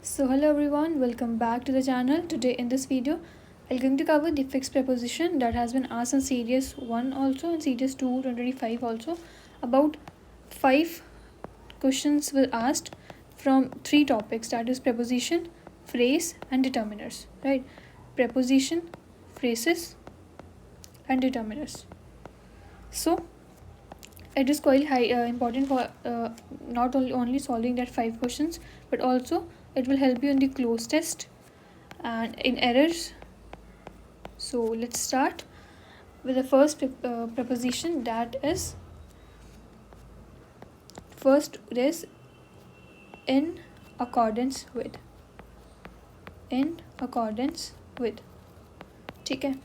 So hello everyone, welcome back to the channel. Today in this video, I'm going to cover the fixed preposition that has been asked in series 1 also and series 2 2025 also. About 5 questions were asked from 3 topics, that is preposition, phrase and determiners, right? Preposition, phrases and determiners. So it is quite important for not only solving that 5 questions, but also it will help you in the close test and in errors. So let's start with the first preposition, that is first is in accordance with. In accordance with, ठीक है.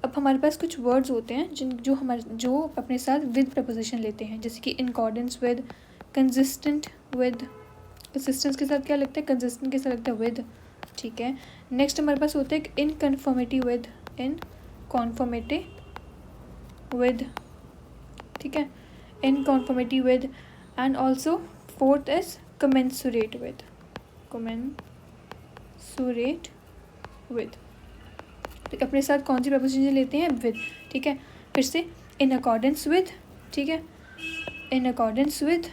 अब हमारे पास कुछ words होते हैं जो अपने साथ विद प्रपोजिशन लेते हैं, जैसे कि in accordance with, consistent with. Consistence के साथ क्या लगता है? कंसिस्टेंट के साथ लगता है विद, ठीक है. नेक्स्ट हमारे पास होता है in conformity with. In conformity with, ठीक है. In conformity with. And also fourth is commensurate with. Commensurate with, तो अपने साथ कौन सी प्रपोजिशन लेते हैं? विद, ठीक है. फिर से इन अकॉर्डेंस विद, ठीक है. In accordance with,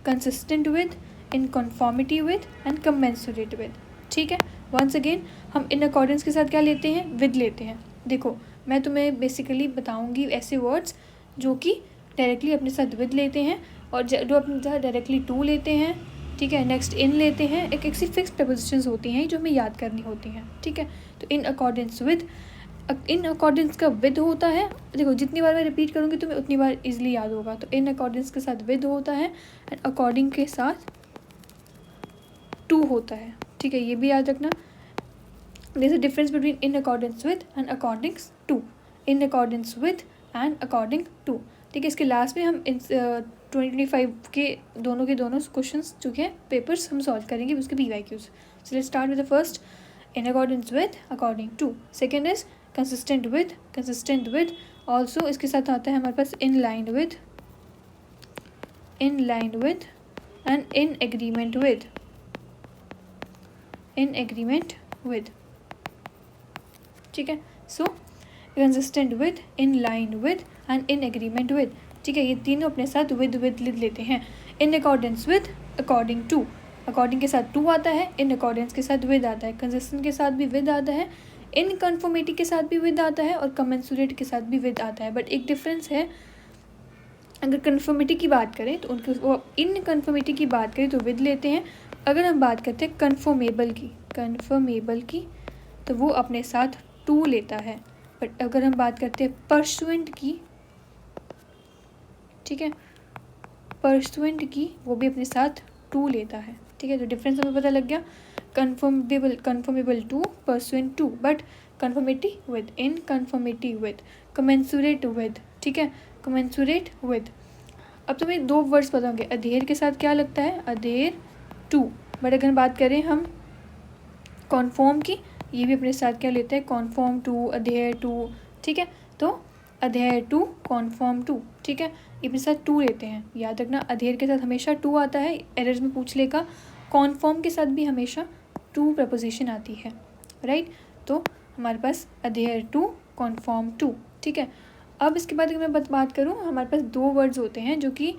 consistent with, in conformity with and commensurate with, ठीक है. वंस अगेन हम इन अकॉर्डेंस के साथ क्या लेते हैं? विद लेते हैं. देखो मैं तुम्हें बेसिकली बताऊंगी ऐसे वर्ड्स जो कि डायरेक्टली अपने साथ विद लेते हैं और जो अपने साथ डायरेक्टली टू लेते हैं, ठीक है. नेक्स्ट इन लेते हैं. एक ऐसी फिक्स प्रपोजिशंस होती हैं जो हमें याद करनी होती हैं, ठीक है. तो इन अकॉर्डेंस विद, इन अकॉर्डेंस का विद होता है. देखो जितनी बार मैं रिपीट करूँगी तुम्हें उतनी बार इजीली याद होगा. तो इन अकॉर्डेंस के साथ विद होता है एंड अकॉर्डिंग के साथ टू होता है, ठीक है. ये भी याद रखना. There is a difference between in accordance with and according to. In accordance with and according to, ठीक है. इसके लास्ट में हम 2025 के दोनों क्वेश्चंस जो है पेपर्स हम सॉल्व करेंगे, उसके PYQs. So let's start with the first, in accordance with, according to. Second is consistent with. Also इसके साथ आता है हमारे पास in line with and in agreement with, ठीक है. So consistent with, in line with and in agreement with, ठीक है. ये तीनों अपने साथ with लेते हैं. in accordance with, according to. According के साथ टू आता है, इन अकॉर्डेंस के साथ विद आता है, कंसिस्टेंट के साथ भी विद आता है, इन कन्फर्मिटी के साथ भी विद आता है और कमेंसुरेट के साथ भी विद आता है. बट एक डिफरेंस है, अगर कन्फर्मिटी की बात करें तो उनके वो इन कन्फर्मिटी की बात करें तो विद लेते हैं. अगर हम बात करते हैं कन्फर्मेबल की तो वो अपने साथ टू लेता है. बट अगर हम बात करते हैं परसुएंट की, ठीक है, परसुएंट की, वो भी अपने साथ टू लेता है, ठीक है. तो डिफरेंस हमें पता लग गया. Conformable to, pursuant to, but conformity with, in conformity with, commensurate with, ठीक है, कमेंसुरेट विद. अब तुम्हें दो वर्ड्स पता होंगे, अधेर के साथ क्या लगता है? अधेर टू. बट अगर बात करें हम कॉन्फॉर्म की, ये भी अपने साथ क्या लेता है? कॉन्फॉर्म टू, अधेर टू, ठीक है. तो अधेर टू, कॉन्फॉर्म टू, ठीक है. ये अपने साथ टू लेते हैं. याद रखना अधेर के साथ हमेशा टू आता है, एरर्स में पूछ लेगा. कॉन्फॉर्म के साथ भी हमेशा टू प्रपोजिशन आती है, राइट. तो हमारे पास अधेर टू, कॉन्फॉर्म टू, ठीक है. अब इसके बाद अगर मैं बात करूँ, हमारे पास दो वर्ड्स होते हैं जो कि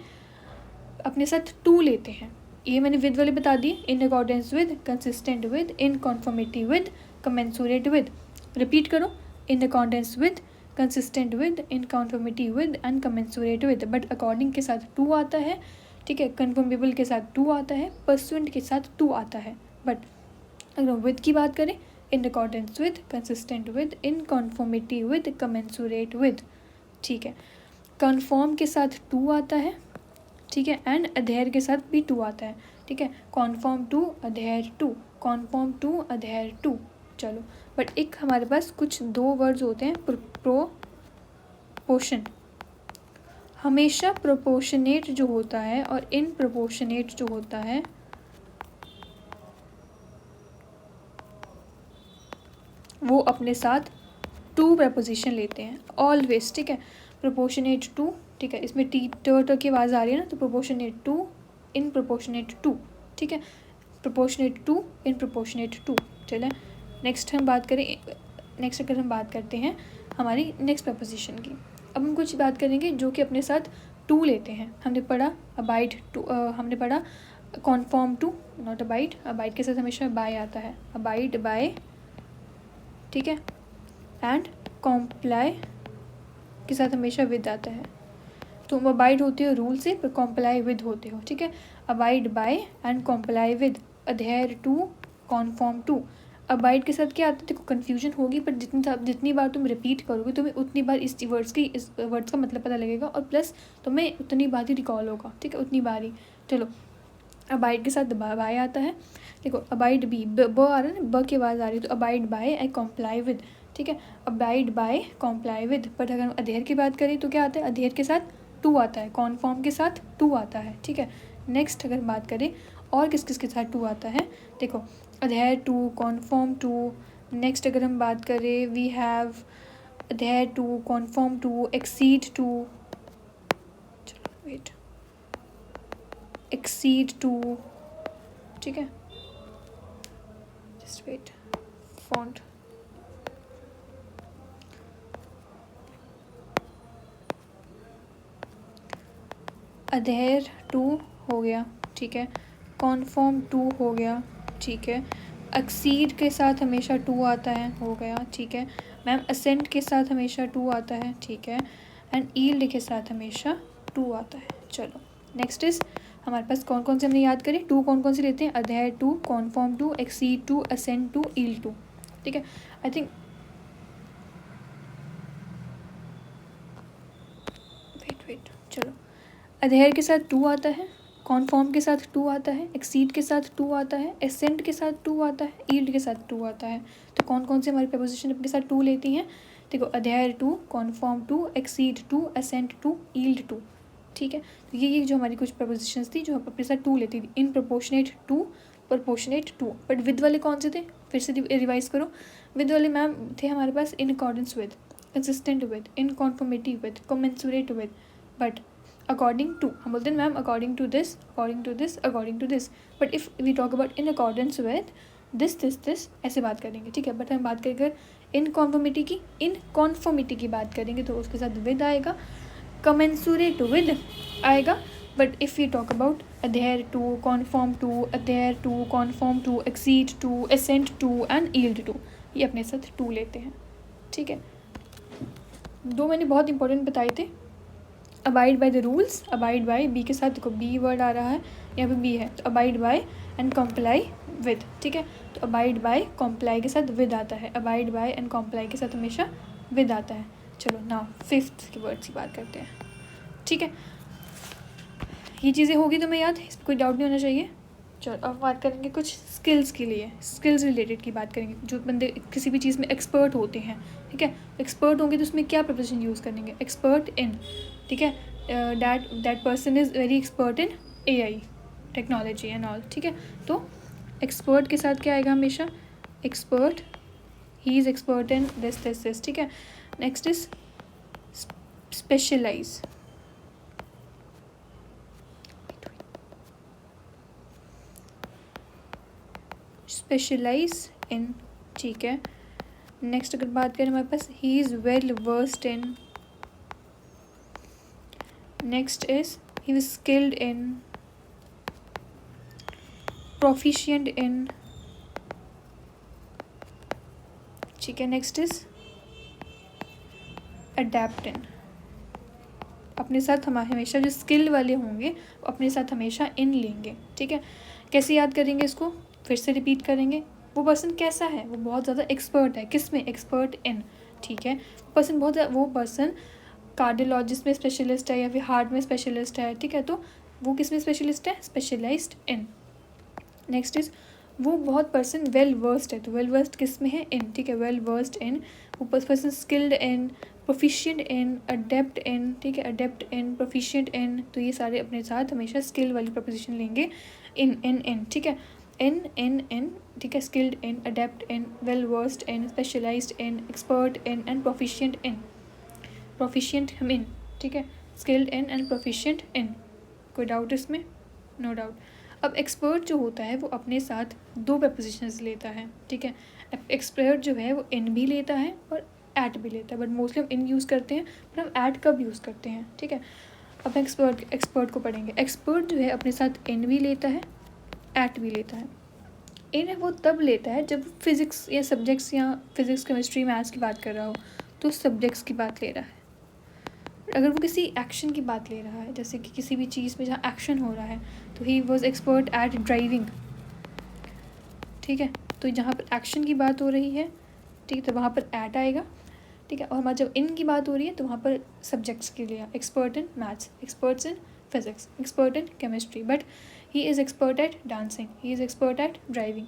अपने साथ टू लेते हैं. ये मैंने विद वाले बता दिए, in accordance with, consistent with, in conformity with, commensurate with. Repeat करो, in accordance with, consistent with, in conformity with and commensurate with. But according के साथ टू आता है, ठीक है. कन्फर्मेबल के साथ टू आता है, परसुएंट के साथ टू आता है. बट अगर हम विद की बात करें, in accordance with, consistent with, in conformity with, commensurate with, ठीक है. कन्फर्म के साथ टू आता है, ठीक है, एंड अधेर के साथ भी टू आता है, ठीक है. Conform to, adhere to, conform to, adhere to. चलो, बट एक हमारे पास कुछ दो वर्ड्स होते हैं, प्रोपोर्शन. हमेशा प्रोपोर्शनेट जो होता है और इन प्रोपोर्शनेट जो होता है वो अपने साथ टू प्रपोजिशन लेते हैं ऑलवेज, ठीक है. प्रोपोर्शनेट टू, ठीक है. इसमें टी ट की आवाज़ आ रही है ना, तो proportionate to, in proportionate to, ठीक है. Proportionate to, in proportionate to. चलें नेक्स्ट अगर हम बात करते हैं हमारी नेक्स्ट प्रपोजिशन की। अब हम कुछ बात करेंगे जो कि अपने साथ टू लेते हैं। हमने पढ़ा अबाइड टू, हमने पढ़ा कॉन्फॉर्म टू, नॉट अबाइड के साथ हमेशा बाय आता है, अबाइड बाय, ठीक है, एंड कॉम्प्लाई के साथ हमेशा विद आता है। तो अबाइड होते हो रूल से, पर कॉम्प्लाई विद होते हो, ठीक है। Abide by and comply with, adhere to, conform to. Abide के साथ क्या आता है, देखो कन्फ्यूजन होगी, पर जितनी बार तुम रिपीट करोगे तुम्हें उतनी बार इस वर्ड्स का मतलब पता लगेगा, और प्लस तुम्हें उतनी बार ही रिकॉल होगा, ठीक है, उतनी बार ही। चलो अबाइड के साथ बाय आता है, देखो अबाइड बी, ब आ रहा है ना, ब की आवाज़ आ रही है, तो abide by I comply with, ठीक है, abide bye comply with. But अगर हम अधेयर की बात करें तो क्या आता है, अधेयर के साथ टू आता है, कॉन्फॉर्म के साथ टू आता है, ठीक है। नेक्स्ट अगर बात करें और किस किस के साथ टू आता है, देखो adhere to, conform to. Next अगर हम बात करें we have adhere to, conform to, exceed to, चलो वेट, एक्सीड टू, ठीक है, just wait, font, adhere to हो गया, ठीक है, कॉन्फॉर्म टू हो गया, ठीक है, एक्सीड के साथ हमेशा टू आता है, हो गया, ठीक है मैम, असेंट के साथ हमेशा टू आता है, ठीक है, एंड ईल्ड के साथ हमेशा टू आता है। चलो नेक्स्ट इज हमारे पास कौन कौन से हमने याद करें, टू कौन कौन से लेते हैं, adhere to, conform to, exceed to, assent to, yield to, ठीक है। आई थिंक वेट चलो, अधेयर के साथ टू आता है, कॉन्फॉर्म के साथ टू आता है, एक्सीड के साथ टू आता है, एसेंट के साथ टू आता है, ईल्ड के साथ टू आता है। तो कौन कौन से हमारी प्रपोजिशन अपने साथ टू लेती हैं, देखो adhere to, conform to, exceed to, assent to, yield to, ठीक है। तो ये जो हमारी कुछ प्रपोजिशंस थी जो अपने साथ टू लेती थी, in proportionate to, proportionate to. But with वाले कौन से थे, फिर से रिवाइज करो, विद वाले मैम थे हमारे पास in accordance with, consistent with, in conformity with, commensurate with. But according to हम बोलते हैं ma'am according to this, according to this, according to this. But if we talk about in accordance with this ऐसे बात करेंगे, ठीक है। But हम बात करें इन कॉन्फॉर्मिटी की बात करेंगे तो उसके साथ विद आएगा, कमेंसुरेट विद आएगा। But if we talk about adhere to, conform to, adhere to, conform to, exceed to, assent to and yield to, ये अपने साथ टू लेते हैं, ठीक है। दो मैंने बहुत इंपॉर्टेंट बताए थे, abide by the rules, abide by, be के साथ देखो बी वर्ड आ रहा है, यहाँ पे बी है, तो abide by and comply with, ठीक है। तो अबाइड बाय कॉम्प्लाई के साथ विद आता है, अबाइड बाय एंड कॉम्प्लाई के साथ हमेशा विद आता है। चलो नाउ फिफ्थ की वर्ड्स की बात करते हैं, ठीक है। ये चीज़ें होगी तुम्हें याद, इस पर कोई डाउट नहीं होना चाहिए। चलो अब बात करेंगे कुछ स्किल्स के लिए, स्किल्स रिलेटेड की बात करेंगे, जो बंदे किसी भी चीज़ में एक्सपर्ट होते हैं, ठीक है। एक्सपर्ट होंगे तो उसमें क्या प्रपोजिशन यूज़ करेंगे, एक्सपर्ट इन, ठीक है, that person is very expert in AI technology and all, ठीक है। तो एक्सपर्ट के साथ क्या आएगा हमेशा, expert, he is expert in this, ठीक है। Next is specialize, specialize in, ठीक है। नेक्स्ट अगर बात करें हमारे पास he is well versed in, next is he is skilled in, proficient in, ठीक है। नेक्स्ट इज अडेप्ट इन, अपने साथ हम हमेशा जो स्किल वाले होंगे वो अपने साथ हमेशा इन लेंगे, ठीक है। कैसे याद करेंगे इसको, फिर से रिपीट करेंगे, वो पर्सन कैसा है, वो बहुत ज़्यादा एक्सपर्ट है, किस में, एक्सपर्ट इन, ठीक है। वो पर्सन कार्डियोलॉजिस्ट में स्पेशलिस्ट है या फिर हार्ट में स्पेशलिस्ट है, ठीक है। तो वो किस में स्पेशलिस्ट है, स्पेशलाइज्ड इन। नेक्स्ट इज वो बहुत पर्सन वेल वर्स्ड है, तो वेल वर्स्ड किस में है, इन, ठीक है, वेल वर्स्ड इन। वो person skilled in, proficient in, adept in, ठीक है, अडेप्ट इन, प्रोफिशिएंट इन। तो ये सारे अपने साथ हमेशा स्किल वाली प्रपोजिशन लेंगे, इन, ठीक है, इन, ठीक है, skilled in, adept in, well versed in, specialized in, expert in and proficient in. Proficient हम इन, ठीक है, skilled in and proficient in. कोई डाउट इसमें, नो डाउट। अब एक्सपर्ट जो होता है वो अपने साथ 2 प्रपोजिशंस लेता है, ठीक है। एक्सपर्ट जो है वो इन भी लेता है और एट भी लेता है, बट मोस्टली हम इन यूज़ करते हैं, पर हम एट कब यूज़ करते हैं, ठीक है। अब एक्सपर्ट को पढ़ेंगे। एक्सपर्ट जो है अपने साथ इन भी लेता है, एट भी लेता है। इन वो तब लेता है जब फिज़िक्स या सब्जेक्ट्स या फिज़िक्स केमिस्ट्री मैथ्स की बात कर रहा हो, तो सब्जेक्ट्स की बात ले रहा है। अगर वो किसी एक्शन की बात ले रहा है, जैसे कि किसी भी चीज़ में जहाँ एक्शन हो रहा है, तो he was expert at driving, ठीक है। तो जहाँ पर एक्शन की बात हो रही है, ठीक है, तो वहाँ पर एट आएगा, ठीक है। और हमारा जब इन की बात हो रही है तो वहाँ पर सब्जेक्ट्स के लिए expert in maths, experts in physics, expert in chemistry, but he is expert at dancing, he is expert at driving,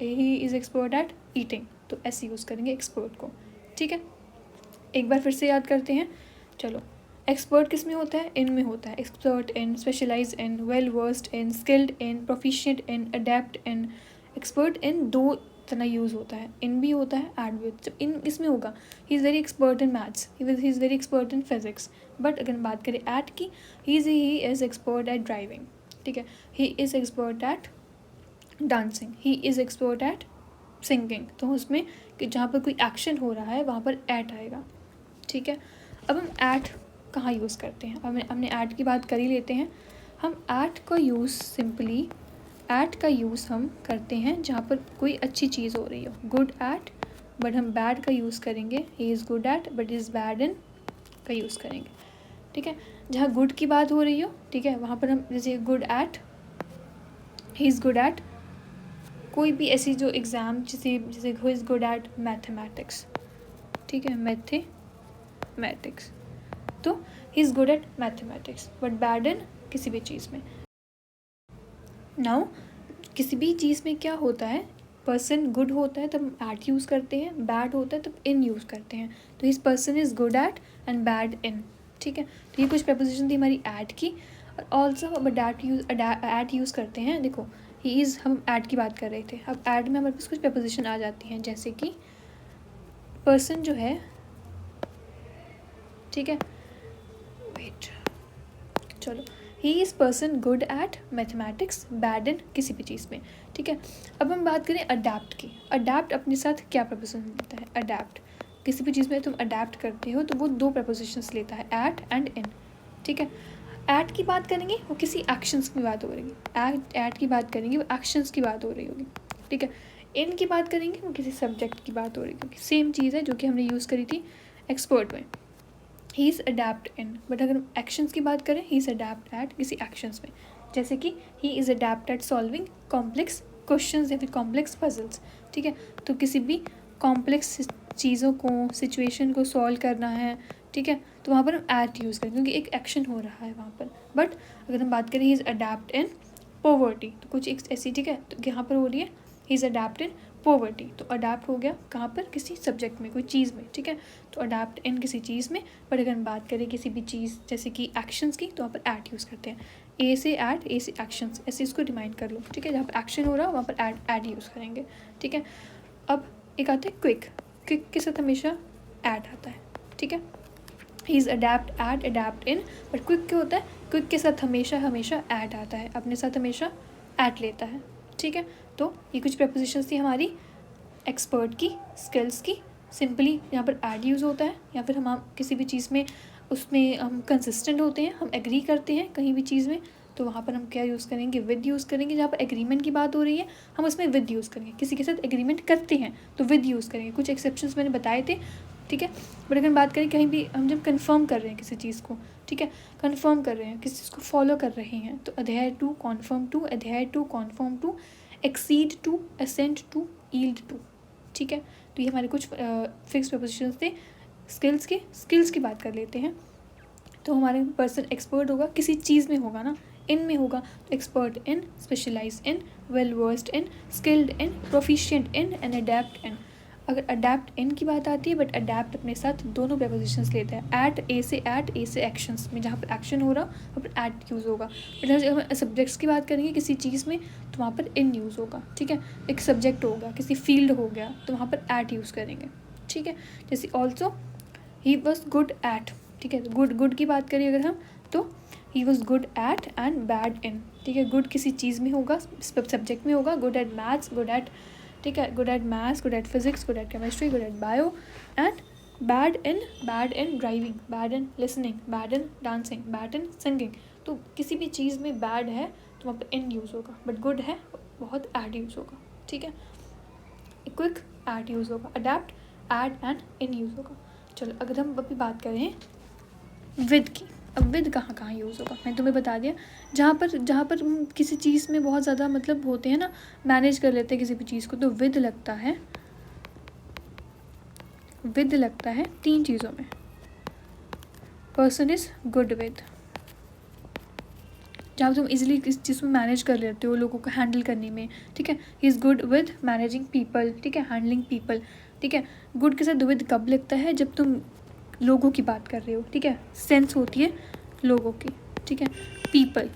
he is expert at eating. तो ऐसे यूज़ करेंगे एक्सपर्ट को, ठीक है। एक बार फिर से याद करते हैं, चलो। एक्सपर्ट किस में होता है? इन में होता है। Expert in, specialise in, well versed in, skilled in, proficient in, adept in. Expert in 2 तरह यूज़ होता है, इन भी होता है, एड भी होता है। जब इन इसमें होगा, he is very expert in maths, he is very expert in physics. But अगर हम बात करें एट की, ही इज़ एक्सपर्ट एट ड्राइविंग, ठीक है। He is expert at dancing, he is expert at singing. तो उसमें कि जहाँ पर कोई एक्शन हो रहा है वहाँ पर एट आएगा, ठीक है। अब हम एट कहाँ यूज़ करते हैं? अब हमने एट की बात कर ही लेते हैं। हम एट का यूज़ सिंपली, एट का यूज़ हम करते हैं जहाँ पर कोई अच्छी चीज़ हो रही हो, गुड एट, बट हम बैड का यूज़ करेंगे, he is good at but is bad in का यूज़ करेंगे, ठीक है। जहाँ गुड की बात हो रही हो, ठीक है, वहाँ पर हम जैसे good at, he is good at कोई भी ऐसी जो एग्ज़ाम, जैसे who is good at mathematics, ठीक है, मैथमेटिक्स, तो he is good at mathematics but bad in किसी भी चीज़ में। नाउ किसी भी चीज़ में क्या होता है, पर्सन गुड होता है तब हम एट यूज़ करते हैं, बैड होता है तब इन यूज़ करते हैं। तो his person is good at and bad in, ठीक है। तो ये कुछ प्रपोजिशन थी हमारी एट की। और ऑल्सो हम एट यूज़ करते हैं। देखो, ही इज़, हम एट की बात कर रहे थे, अब एट में हमारे पास कुछ प्रपोजिशन आ जाती हैं, जैसे कि पर्सन जो है, ठीक है, वेट, चलो, he is person good at mathematics, bad in किसी भी चीज़ में, ठीक है। अब हम बात करें अडेप्ट की। अडेप्ट अपने साथ क्या प्रपोजिशन लेता है? अडेप्ट, किसी भी चीज़ में तुम अडेप्ट करते हो तो वो 2 प्रपोजिशंस लेता है, एट एंड इन, ठीक है। एट की बात करेंगे वो किसी एक्शंस की बात हो रही है, एट की बात करेंगे वो एक्शंस की बात हो रही होगी, ठीक है। इन की बात करेंगे वो किसी सब्जेक्ट की बात हो रही होगी। सेम चीज़ है जो कि हमने यूज़ करी थी एक्सपर्ट में, ही इज़ अडेप्ट इन। बट अगर हम एक्शंस की बात करें, ही इज़ अडेप्ट एट किसी एक्शंस में, जैसे कि ही is adept eight solving complex questions या फिर कॉम्प्लेक्स पजल्स, ठीक है। तो किसी भी कॉम्प्लेक्स चीज़ों को, सिचुएशन को सॉल्व करना है, ठीक है, तो वहाँ पर हम एट यूज़ करें क्योंकि एक एक्शन हो रहा है वहाँ पर। बट अगर हम बात करें ही इज़ अडेप्ट इन पॉवर्टी, तो कुछ एक ऐसी, ठीक है, तो यहाँ पर हो रही है he is adapt in poverty, तो अडेप्ट हो गया कहाँ पर? किसी सब्जेक्ट में, कोई चीज़ में, ठीक है। तो अडेप्ट इन किसी चीज़ में। बट अगर हम बात करें किसी भी चीज़ जैसे कि एक्शंस की, तो वहाँ पर एट यूज़ करते हैं। ए से एट, ए से एक्शंस, ऐसे इसको रिमाइंड कर लो, ठीक है। जहाँ पर एक्शन हो रहा है वहाँ पर एट यूज़ करेंगे, ठीक है। अब एक आता है क्विक। क्विक के साथ हमेशा एट आता है, ठीक है। He is adept at, adept in, but quick क्या होता है? क्विक के साथ हमेशा एट आता है, अपने साथ हमेशा एट लेता है, ठीक है। तो ये कुछ प्रपोजिशंस थी हमारी एक्सपर्ट की, स्किल्स की। सिंपली यहाँ पर एड यूज़ होता है, या फिर हम किसी भी चीज़ में उसमें हम कंसिस्टेंट होते हैं, हम एग्री करते हैं कहीं भी चीज़ में, तो वहाँ पर हम क्या यूज़ करेंगे? विद यूज़ करेंगे। जहाँ पर एग्रीमेंट की बात हो रही है हम उसमें विद यूज़ करेंगे। किसी के साथ एग्रीमेंट करते हैं तो विद यूज़ करेंगे। कुछ एक्सेप्शंस मैंने बताए थे, ठीक है। बट अगर बात करें कहीं भी हम जब कन्फर्म कर रहे हैं किसी चीज़ को, ठीक है, कन्फर्म कर रहे हैं, किसी चीज़ को फॉलो कर रहे हैं, तो adhere to, conform to, adhere to, conform to, exceed to, assent to, yield to, ठीक है। तो ये हमारे कुछ फिक्स प्रपोजिशंस थे। स्किल्स की बात कर लेते हैं। तो हमारे पर्सन एक्सपर्ट होगा, किसी चीज़ में होगा ना, इन में होगा, तो expert in, specialise in, well versed in, skilled in, proficient in and adept in. अगर अडेप्ट इन की बात आती है, बट अडेप्ट अपने साथ 2 प्रपोजिशंस लेते हैं, एट, ए से एक्शंस में, जहाँ पर एक्शन हो रहा वहाँ पर एट यूज़ होगा। बट अगर हम सब्जेक्ट्स की बात करेंगे किसी चीज़ में, तो वहाँ पर इन यूज़ होगा, ठीक है। एक सब्जेक्ट हो गया, किसी फील्ड हो गया, तो वहाँ पर एट यूज़ करेंगे, ठीक है। जैसे also he was good eight, ठीक है, गुड की बात करें अगर हम, तो ही was good eight and bad in, ठीक है, गुड किसी चीज़ में होगा, सब्जेक्ट में होगा, good at maths, good at, ठीक है, good at maths, good at physics, good at chemistry, good at bio, and bad in driving, bad in listening, bad in dancing, bad in singing. तो किसी भी चीज़ में bad है तो वहाँ पर इन यूज़ होगा, बट गुड है बहुत एड यूज़ होगा, ठीक है, क्विक एड यूज़ होगा, adept at and in use होगा। चलो अगर हम अभी बात करें विद की, अब विद कहाँ कहाँ यूज़ होगा मैंने तुम्हें बता दिया, जहाँ पर किसी चीज़ में बहुत ज़्यादा मतलब होते हैं ना, मैनेज कर लेते हैं किसी भी चीज़ को, तो विद लगता है, विद लगता है 3 चीज़ों में। पर्सन इज़ गुड विद, जहाँ तुम इजीली किस चीज़ में मैनेज कर लेते हो, लोगों को हैंडल करने में, ठीक है, he is good with managing people, ठीक है, हैंडलिंग पीपल, ठीक है। गुड के साथ विद कब लगता है, जब तुम लोगों की बात कर रहे हो, ठीक है, सेंस होती है लोगों की, ठीक है। पीपल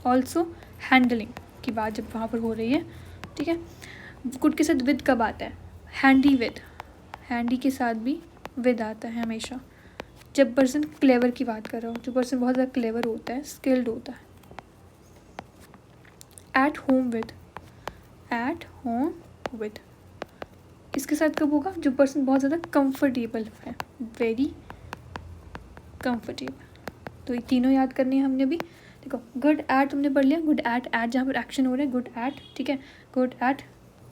ऑल्सो हैंडलिंग की बात जब वहाँ पर हो रही है, ठीक है। गुड के साथ विद कब आता है, हैंडी विद, हैंडी के साथ भी विद आता है हमेशा जब पर्सन क्लेवर की बात कर रहा हो, जो पर्सन बहुत ज़्यादा क्लेवर होता है, स्किल्ड होता है। Eight home with, eight home with इसके साथ कब होगा, जो पर्सन बहुत ज़्यादा कंफर्टेबल है, वेरी कंफर्टेबल। तो ये तीनों याद करनी है हमने अभी। देखो गुड एट हमने पढ़ लिया, गुड एट जहाँ पर एक्शन हो रहा है, गुड एट, ठीक है, गुड एट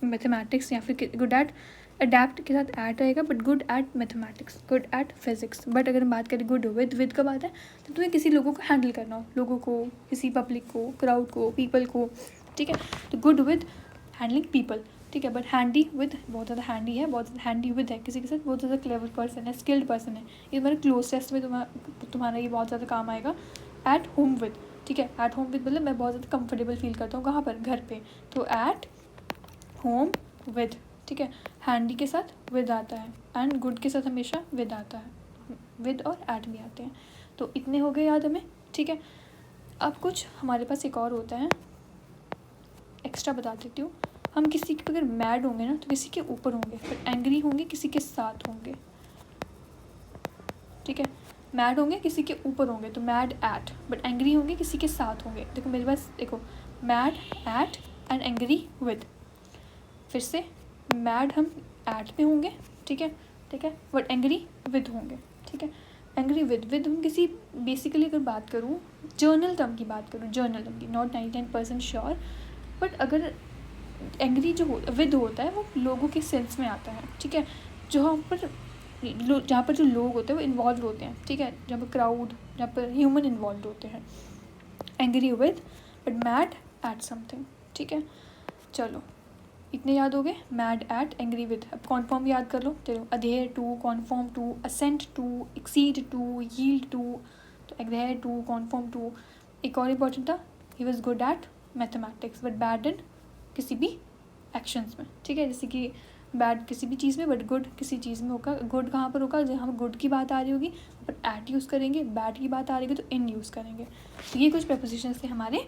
मैथमेटिक्स या फिर गुड एट अडेप्ट के साथ एट आएगा, but good at mathematics, good at physics. But अगर हम बात करें गुड विद कब आता है, तो तुम्हें किसी लोगों को हैंडल करना हो, लोगों को, किसी पब्लिक को, क्राउड को, पीपल को, ठीक है, तो गुड विद हैंडलिंग पीपल, ठीक है। बट हैंडी विद बहुत ज़्यादा हैंडी है, बहुत ज़्यादा हैंडी विद है, किसी के साथ बहुत ज़्यादा क्लेवर पर्सन है, स्किल्ड पर्सन है, ये तुम्हारे क्लोज टेस्ट में तुम्हारा ये बहुत ज़्यादा काम आएगा। एट होम विद, ठीक है, एट होम विद मतलब मैं बहुत ज़्यादा कंफर्टेबल फील करता हूँ, कहाँ पर, घर पे, तो एट होम विद, ठीक है। हैंडी के साथ विद आता है एंड गुड के साथ हमेशा विद आता है, विद और एट भी आते हैं। तो इतने हो गए याद हमें, ठीक है। अब कुछ हमारे पास एक और होता है, एक्स्ट्रा बता देती हूँ। हम किसी के अगर मैड होंगे ना तो किसी के ऊपर होंगे, बट एंग्री होंगे किसी के साथ होंगे, ठीक है। मैड होंगे किसी के ऊपर होंगे तो मैड एट, बट एंग्री होंगे किसी के साथ होंगे। देखो मेरे पास, देखो mad at and angry with, फिर से मैड हम एट में होंगे, ठीक है, ठीक है, बट एंग्री विद होंगे, ठीक है। एंग्री विद हम किसी, बेसिकली अगर बात करूँ जर्नल टर्म की बात करूँ, जर्नल टर्म की, नॉट 99% श्योर, बट अगर एंग्री जो विद होता है वो लोगों के सेंस में आता है, ठीक है, जहाँ पर जो लोग होते हैं वो इन्वॉल्व होते हैं, ठीक है, जहाँ पर क्राउड, जहाँ पर ह्यूमन इन्वॉल्व होते हैं। Angry with but mad at something, ठीक है। चलो इतने याद हो गए, मैड एट एंग्री विद। अब कॉन्फर्म याद कर लो, चलो adhere to, conform to, assent to, exceed to, yield to, तो अधेयर टू, कॉन्फर्म टू। एक और इम्पॉर्टेंट था, he was good at mathematics but bad in किसी भी एक्शंस में, ठीक है, जैसे कि बैड किसी भी चीज़ में बट गुड किसी चीज़ में होगा। गुड कहाँ पर होगा, जब हम गुड की बात आ रही होगी बट एट यूज़ करेंगे, बैड की बात आ रही होगी तो इन यूज़ करेंगे। तो ये कुछ प्रपोजिशंस थे हमारे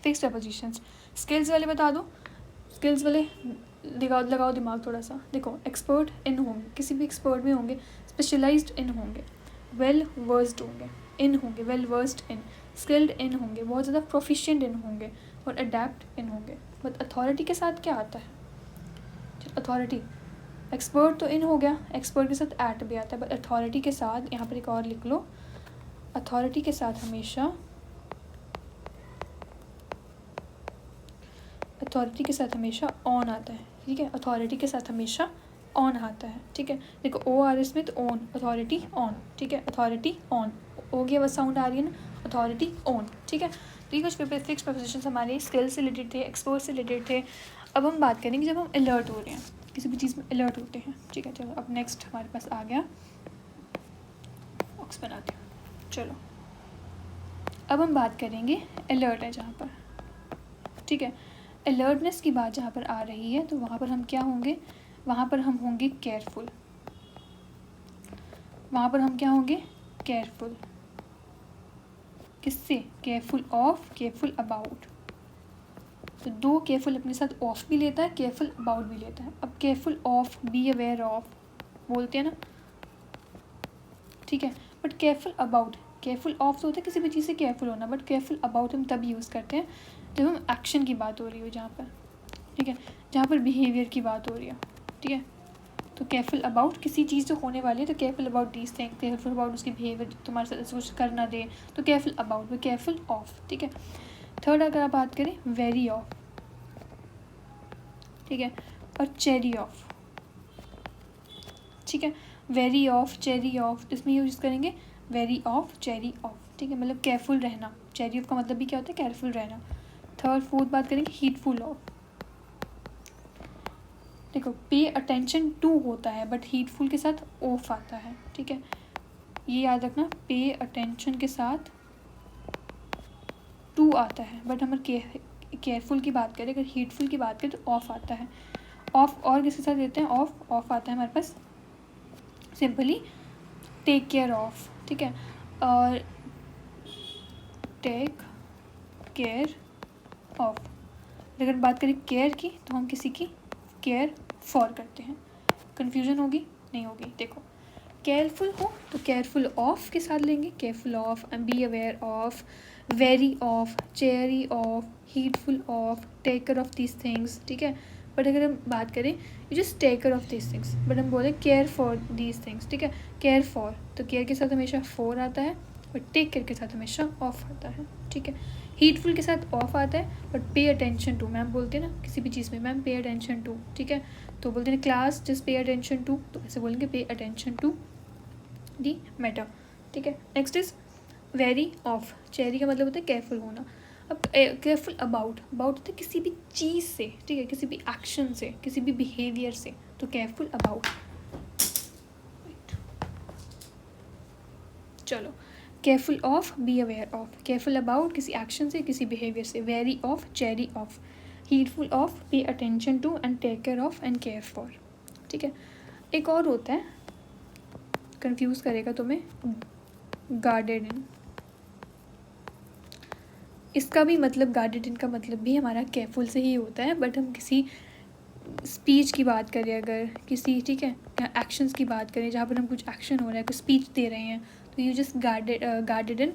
फिक्स प्रपोजिशंस। स्किल्स वाले बता दो, स्किल्स वाले लगाओ दिमाग थोड़ा सा। देखो एक्सपर्ट इन होंगे, किसी भी एक्सपर्ट में होंगे, स्पेशलाइज्ड इन होंगे, वेल वर्स्ड होंगे, इन होंगे, वेल वर्स्ड इन, स्किल्ड इन होंगे, बहुत ज़्यादा प्रोफिशिएंट इन होंगे, और अडेप्ट इन होंगे। बट अथॉरिटी के साथ क्या आता है, अथॉरिटी, एक्सपर्ट तो इन हो गया, एक्सपर्ट के साथ एट भी आता है, बट अथॉरिटी के साथ यहाँ पर एक और लिख लो, अथॉरिटी के साथ हमेशा, अथॉरिटी के साथ हमेशा ऑन आता है, ठीक है, अथॉरिटी के साथ हमेशा ऑन आता है, ठीक है। देखो ओ आर एस में तो ऑन, अथॉरिटी ऑन, ठीक है, अथॉरिटी ऑन हो गया, बस साउंड आ रही है ना, अथॉरिटी ऑन, ठीक है। तो ये कुछ फिक्स प्रपोजिशंस हमारे स्किल से रिलेटेड थे, एक्सपर्ट से रिलेटेड थे। अब हम बात करेंगे जब हम अलर्ट हो रहे हैं, किसी भी चीज़ में अलर्ट होते हैं, ठीक है। चलो अब नेक्स्ट हमारे पास आ गया, बॉक्स बनाते हैं। चलो अब हम बात करेंगे अलर्ट है जहाँ पर, ठीक है, अलर्टनेस की बात जहाँ पर आ रही है तो वहाँ पर हम क्या होंगे, वहाँ पर हम होंगे केयरफुल, वहाँ पर हम क्या होंगे, केयरफुल। किससे, केयरफुल ऑफ, केयरफुल अबाउट। तो दो केयरफुल अपने साथ ऑफ भी लेता है, केयरफुल अबाउट भी लेता है। अब careful of, be aware of बोलते हैं ना, ठीक है, but careful about careful of तो होता है किसी भी चीज़ से केयरफुल होना, बट केयरफुल अबाउट हम तब यूज़ करते हैं जब हम एक्शन की बात हो रही हो जहाँ पर, ठीक है, जहाँ पर बिहेवियर की बात हो रही है, ठीक है। तो केयरफुल अबाउट किसी चीज़ जो होने वाली है, तो careful about these thing, careful about उसकी बिहेवियर तुम्हारे साथ ऐसा कुछ कर ना दे, तो केयरफुल अबाउट, केयरफुल ऑफ, ठीक है। थर्ड अगर आप बात करें वेरी ऑफ, ठीक है, और चेरी ऑफ, ठीक है, वेरी ऑफ, चेरी ऑफ, इसमें यूज़ करेंगे वेरी ऑफ, चेरी ऑफ, ठीक है, मतलब केयरफुल रहना। चेरी ऑफ का मतलब भी क्या होता है, केयरफुल रहना। थर्ड फोर्थ बात करेंगे हीटफुल ऑफ। देखो पे अटेंशन टू होता है बट हीटफुल के साथ ऑफ आता है, ठीक है, ये याद रखना, पे अटेंशन के साथ टू आता है, बट हम केयरफुल की बात करें, अगर हीटफुल की बात करें तो ऑफ आता है। ऑफ और किसके साथ देते हैं, ऑफ आता है हमारे पास सिंपली टेक केयर ऑफ, ठीक है, और टेक केयर ऑफ। अगर बात करें केयर की तो हम किसी की केयर फॉर करते हैं। कन्फ्यूजन होगी, नहीं होगी। देखो केयरफुल हो तो केयरफुल ऑफ के साथ लेंगे, careful of, be aware of, wary of, chary of, heedful of, take care of these things, ठीक है। बट अगर हम बात करें you just take care of these things, but हम बोलें केयर फॉर दीज थिंग्स, ठीक है, केयर फॉर, तो केयर के साथ हमेशा फॉर आता है और टेक केयर के साथ हमेशा ऑफ आता है, ठीक है। हीटफुल के साथ ऑफ आता है but pay attention to, ma'am बोलते हैं ना किसी भी चीज़ में, मैम पे अटेंशन टू, ठीक है, तो बोलते हैं class just pay attention to, तो ऐसे बोलेंगे पे अटेंशन टू दी मैटर, ठीक है। Next is very of, cherry का मतलब होता है केयरफुल होना। अब केयरफुल अबाउट, अबाउट होता है किसी भी चीज़ से, ठीक है, किसी भी एक्शन से, किसी भी बिहेवियर से, तो केयरफुल अबाउट। चलो careful of, be aware of, careful about किसी एक्शन से, किसी बिहेवियर से, wary of, chary of, heedful of, pay attention to and take care of and care for, ठीक है। एक और होता है, कंफ्यूज करेगा तुम्हें, गार्डेड इन। इसका भी मतलब, गार्डेड इन का मतलब भी हमारा केयरफुल से ही होता है, बट हम किसी स्पीच की बात करें, अगर किसी, ठीक है, एक्शंस की बात करें जहाँ पर हम कुछ एक्शन हो रहा है, कुछ स्पीच दे रहे हैं, तो यू जस्ट गार्डेड इन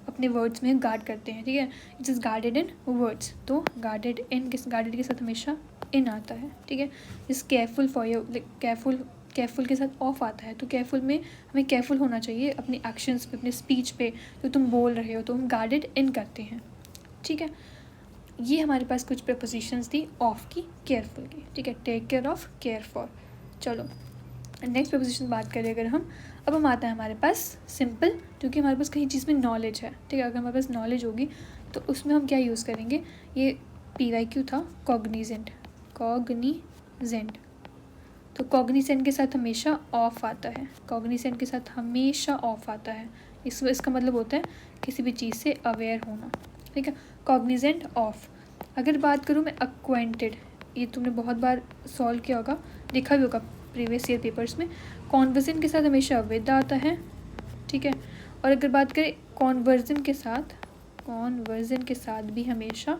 अपने वर्ड्स में गार्ड करते हैं, ठीक है, जस्ट गार्डेड इन वर्ड्स, तो गार्डेड इन गार्डेड के साथ हमेशा इन आता है, ठीक है। Just careful for your, careful के साथ ऑफ आता है, तो केयरफुल में हमें केयरफुल होना चाहिए अपने एक्शंस पे, अपने स्पीच पे, जो तुम बोल रहे हो, तो हम गार्डेड इन करते हैं, ठीक है। ये हमारे पास कुछ प्रपोजिशंस थी ऑफ की, केयरफुल की, ठीक है, take care of, care for. चलो नेक्स्ट प्रपोजिशन बात करें अगर हम, अब हम आता है हमारे पास सिंपल, क्योंकि हमारे पास कहीं चीज़ में नॉलेज है, ठीक है, अगर हमारे पास नॉलेज होगी तो उसमें हम क्या यूज़ करेंगे, ये PYQ था, कॉग्निजेंट, कॉग्निजेंट, तो कॉग्निसेंट के साथ हमेशा ऑफ आता है, कॉग्निसेंट के साथ हमेशा ऑफ आता है, इसका मतलब होता है किसी भी चीज़ से अवेयर होना, ठीक है, कॉग्निजेंट ऑफ। अगर बात करूँ मैं अक्वेंटेड, ये तुमने बहुत बार सॉल्व किया होगा, देखा भी होगा प्रीवियस ईयर पेपर्स में, कॉन्वर्जन के साथ हमेशा विद आता है, ठीक है, और अगर बात करें कॉन्वर्जन के साथ भी हमेशा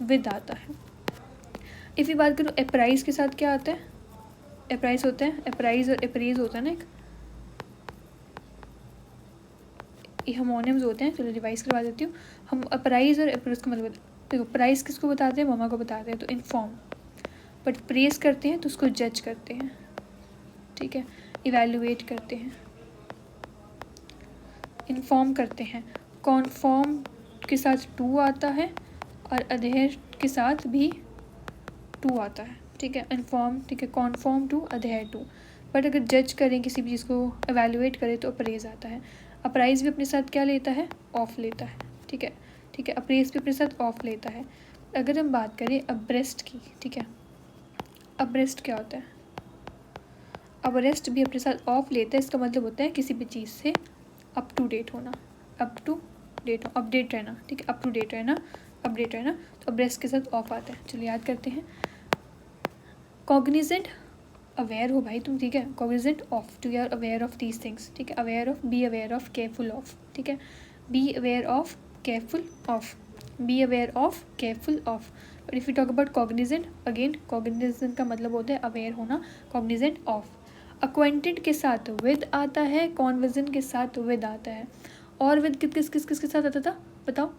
विद आता है। इफ़ ये बात करूँ अप्राइज के साथ क्या आता है, अप्राइज होता है, अप्राइज और अप्रेज होता है ना, एक ये होमोनिम्स होते हैं, चलो रिवाइज करवा देती हूँ। हम अप्राइज और अप्रेज का मतलब, देखो प्राइज किसको बताते हैं, ममा को बताते हैं, तो इन्फॉर्म, बट प्रेज करते हैं तो उसको जज करते हैं, ठीक है, इवैल्यूएट करते हैं, इन्फॉर्म करते हैं। कॉन्फॉर्म के साथ टू आता है और अधेयर के साथ भी टू आता है, ठीक है, इन्फॉर्म, ठीक है, conform to, adhere to. But अगर जज करें किसी भी चीज़ को, एवेलुएट करें, तो अप्रेज आता है। अप्राइज भी अपने साथ क्या लेता है, ऑफ लेता है, ठीक है, ठीक है, अप्रेज भी अपने साथ ऑफ लेता है। अगर हम बात करें अब्रेस्ट की, ठीक है, अब्रेस्ट क्या होता है, अब्रेस्ट भी अपने साथ ऑफ लेता है, इसका मतलब होता है किसी भी चीज़ से अप टू डेट होना, अप टू डेट, अपडेट रहना, ठीक है, अप टू डेट रहना, अपडेट रहना, तो अब्रेस्ट के साथ ऑफ आता है। चलिए याद करते हैं, कॉग्निजेंट, अवेयर हो भाई तुम, ठीक है, cognizant of, to are aware of these things, ठीक है, aware of, be aware of, careful of, ठीक है, be aware of, careful of, be aware of, careful of. But if you talk about cognizant, again cognizant का मतलब होता है aware होना, Cognizant of. Acquainted के साथ विद आता है, कॉन्वर्जन के साथ विद आता है, और विद किसके साथ आता था बताओ?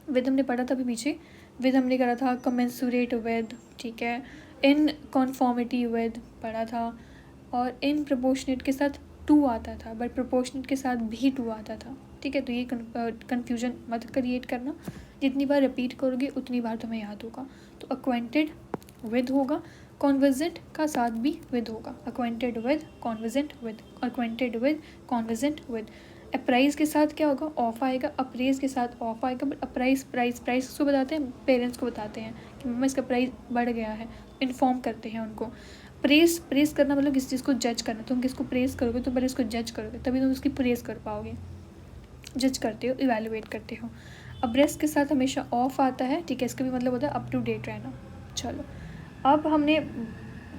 विद हमने पढ़ा था अभी पीछे, विद हमने करा था कमेंसुरेट विद, ठीक है, इन कॉन्फॉर्मिटी विद पढ़ा था, और इन प्रोपोर्शनेट के साथ टू आता था, बट प्रोपोर्शनेट के साथ भी टू आता था, ठीक है। तो ये कन्फ्यूजन मत क्रिएट करना, जितनी बार रिपीट करोगे उतनी बार तुम्हें याद होगा। तो अक्वेंटेड विद होगा, कॉन्वर्जेंट का साथ भी विद होगा, acquainted with, convergent with, acquainted with, convergent with. Apprise के साथ क्या होगा? ऑफ आएगा, अप्रेज के साथ ऑफ आएगा, बट अप्राइज प्राइस किसको बताते हैं? पेरेंट्स को बताते हैं कि मम्मा इसका प्राइस बढ़ गया है, इन्फॉर्म करते हैं उनको। प्रेस करना मतलब किसी चीज़ को जज करना, तुम किसको प्रेस करोगे तो पहले इसको जज करोगे, तभी तुम उसकी प्रेस कर पाओगे, जज करते हो, इवेलुएट करते हो। अब्रेस्ट के साथ हमेशा ऑफ आता है, ठीक है, इसका भी मतलब होता है अप टू डेट रहना। चलो अब हमने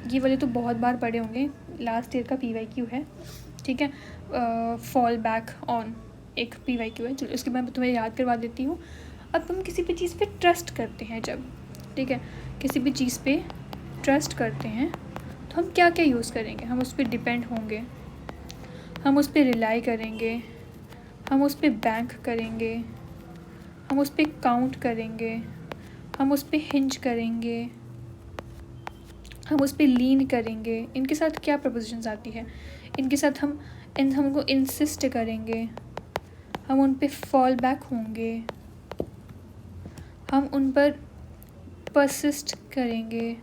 ये वाले तो बहुत बार पढ़े होंगे, लास्ट ईयर का PYQ है, ठीक है, फॉल बैक ऑन एक PYQ है। चलो इसके बाद मैं तुम्हें याद करवा देती हूँ। अब तुम किसी भी चीज़ पे ट्रस्ट करते हैं जब, ठीक है, किसी भी चीज़ पे ट्रस्ट करते हैं तो हम क्या क्या यूज़ करेंगे? हम उस पर डिपेंड होंगे, हम उस पर रिलाई करेंगे, हम उस पर बैंक करेंगे, हम उस पर काउंट करेंगे, हम उस पर हिंज करेंगे, हम उस पर लीन करेंगे। इनके साथ क्या प्रपोजिशंस आती है? इनके साथ हमको इंसिस्ट करेंगे, हम उन पे फॉल बैक होंगे, हम उन पर परसिस्ट करेंगे।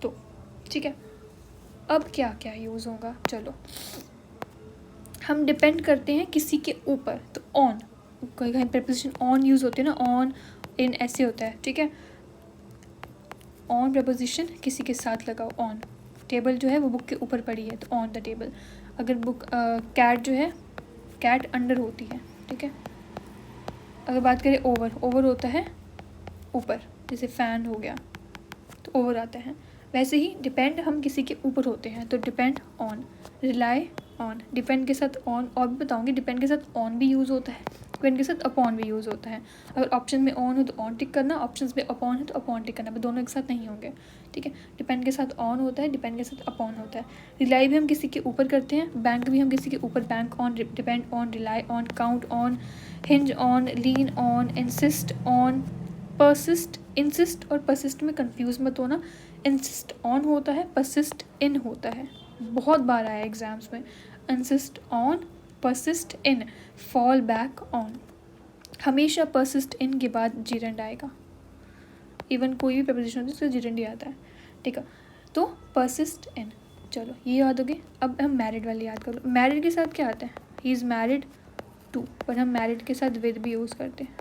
तो ठीक है, अब क्या क्या यूज़ होगा? चलो हम डिपेंड करते हैं किसी के ऊपर, तो ऑन, कहीं कहीं प्रपोजिशन ऑन यूज़ होते हैं ना, ऑन इन ऐसे होता है, ठीक है। ऑन प्रपोजिशन किसी के साथ लगाओ, ऑन, टेबल जो है वो बुक के ऊपर पड़ी है तो ऑन द टेबल। अगर बुक कैट जो है, कैट अंडर होती है, ठीक है। अगर बात करें ओवर, ओवर होता है ऊपर, जैसे फ़ैन हो गया तो ओवर आता है। वैसे ही डिपेंड हम किसी के ऊपर होते हैं तो depend on, rely on, depend के साथ ऑन, और भी बताऊँगी, डिपेंड के साथ ऑन भी यूज़ होता है, डिपेंड के साथ अपॉन भी यूज़ होता है। अगर ऑप्शन में ऑन हो तो ऑन टिक करना, ऑप्शन में अपॉन है तो अपॉन टिक करना, दोनों एक साथ नहीं होंगे, ठीक है। डिपेंड के साथ ऑन होता है, डिपेंड के साथ अपॉन होता है। रिलाई भी हम किसी के ऊपर करते हैं, बैंक भी हम किसी के ऊपर, bank on, depend on, rely on, count on, hinge on, lean on, insist on, persist. Insist और परसिस्ट में कंफ्यूज मत होना, इंसिस्ट ऑन होता है, परसिस्ट इन होता है, बहुत बार आया एग्जाम्स में। Insist on, persist in, fall back on, हमेशा परसिस्ट इन के बाद जीरेंड आएगा, इवन कोई भी प्रपोजिशन होती है उसका जीरेंड ही आता है, ठीक है। तो परसिस्ट इन, चलो ये याद हो गए। अब हम मैरिड वाले याद कर लो। मैरिड के साथ क्या आता है? ही इज़ मैरिड टू, पर हम मैरिड के साथ विद भी यूज़ करते हैं,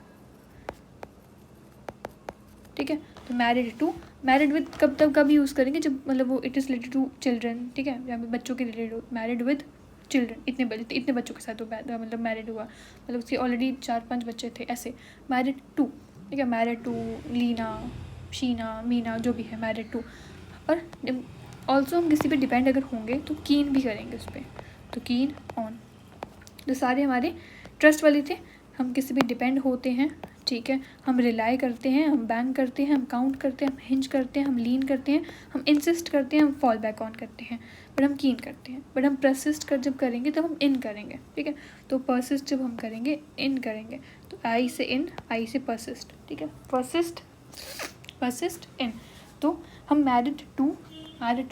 ठीक है। तो मैरिड टू, मैरिड विद कब यूज़ करेंगे? जब मतलब वो it is related to children, ठीक है, जहाँ पे बच्चों के रिलेटेड हो। मैरिड विद चिल्ड्रन, इतने बच्चों के साथ वो मतलब मैरिड हुआ, मतलब उसके ऑलरेडी 4-5 बच्चे थे, ऐसे। मैरिड टू, ठीक है, मैरिड टू लीना, शीना, मीना, जो भी है, मैरिड टू। और ऑल्सो हम किसी पे डिपेंड अगर होंगे तो कीन भी करेंगे उस पर, तो कीन ऑन। तो सारे हमारे ट्रस्ट वाले थे, हम किसी पे डिपेंड होते हैं, ठीक है, हम रिलाई करते हैं, हम बैंक करते हैं, हम काउंट करते हैं, हम हिंज करते हैं, हम लीन करते हैं, हम इंसिस्ट करते हैं, हम फॉल बैक ऑन करते हैं, बट हम कीन करते हैं। बट हम परसिस्ट जब करेंगे तब हम इन करेंगे, ठीक है। तो परसिस्ट जब हम करेंगे, इन करेंगे, तो आई से इन, आई से परसिस्ट, ठीक है, परसिस्ट इन। तो हम मैरिड टू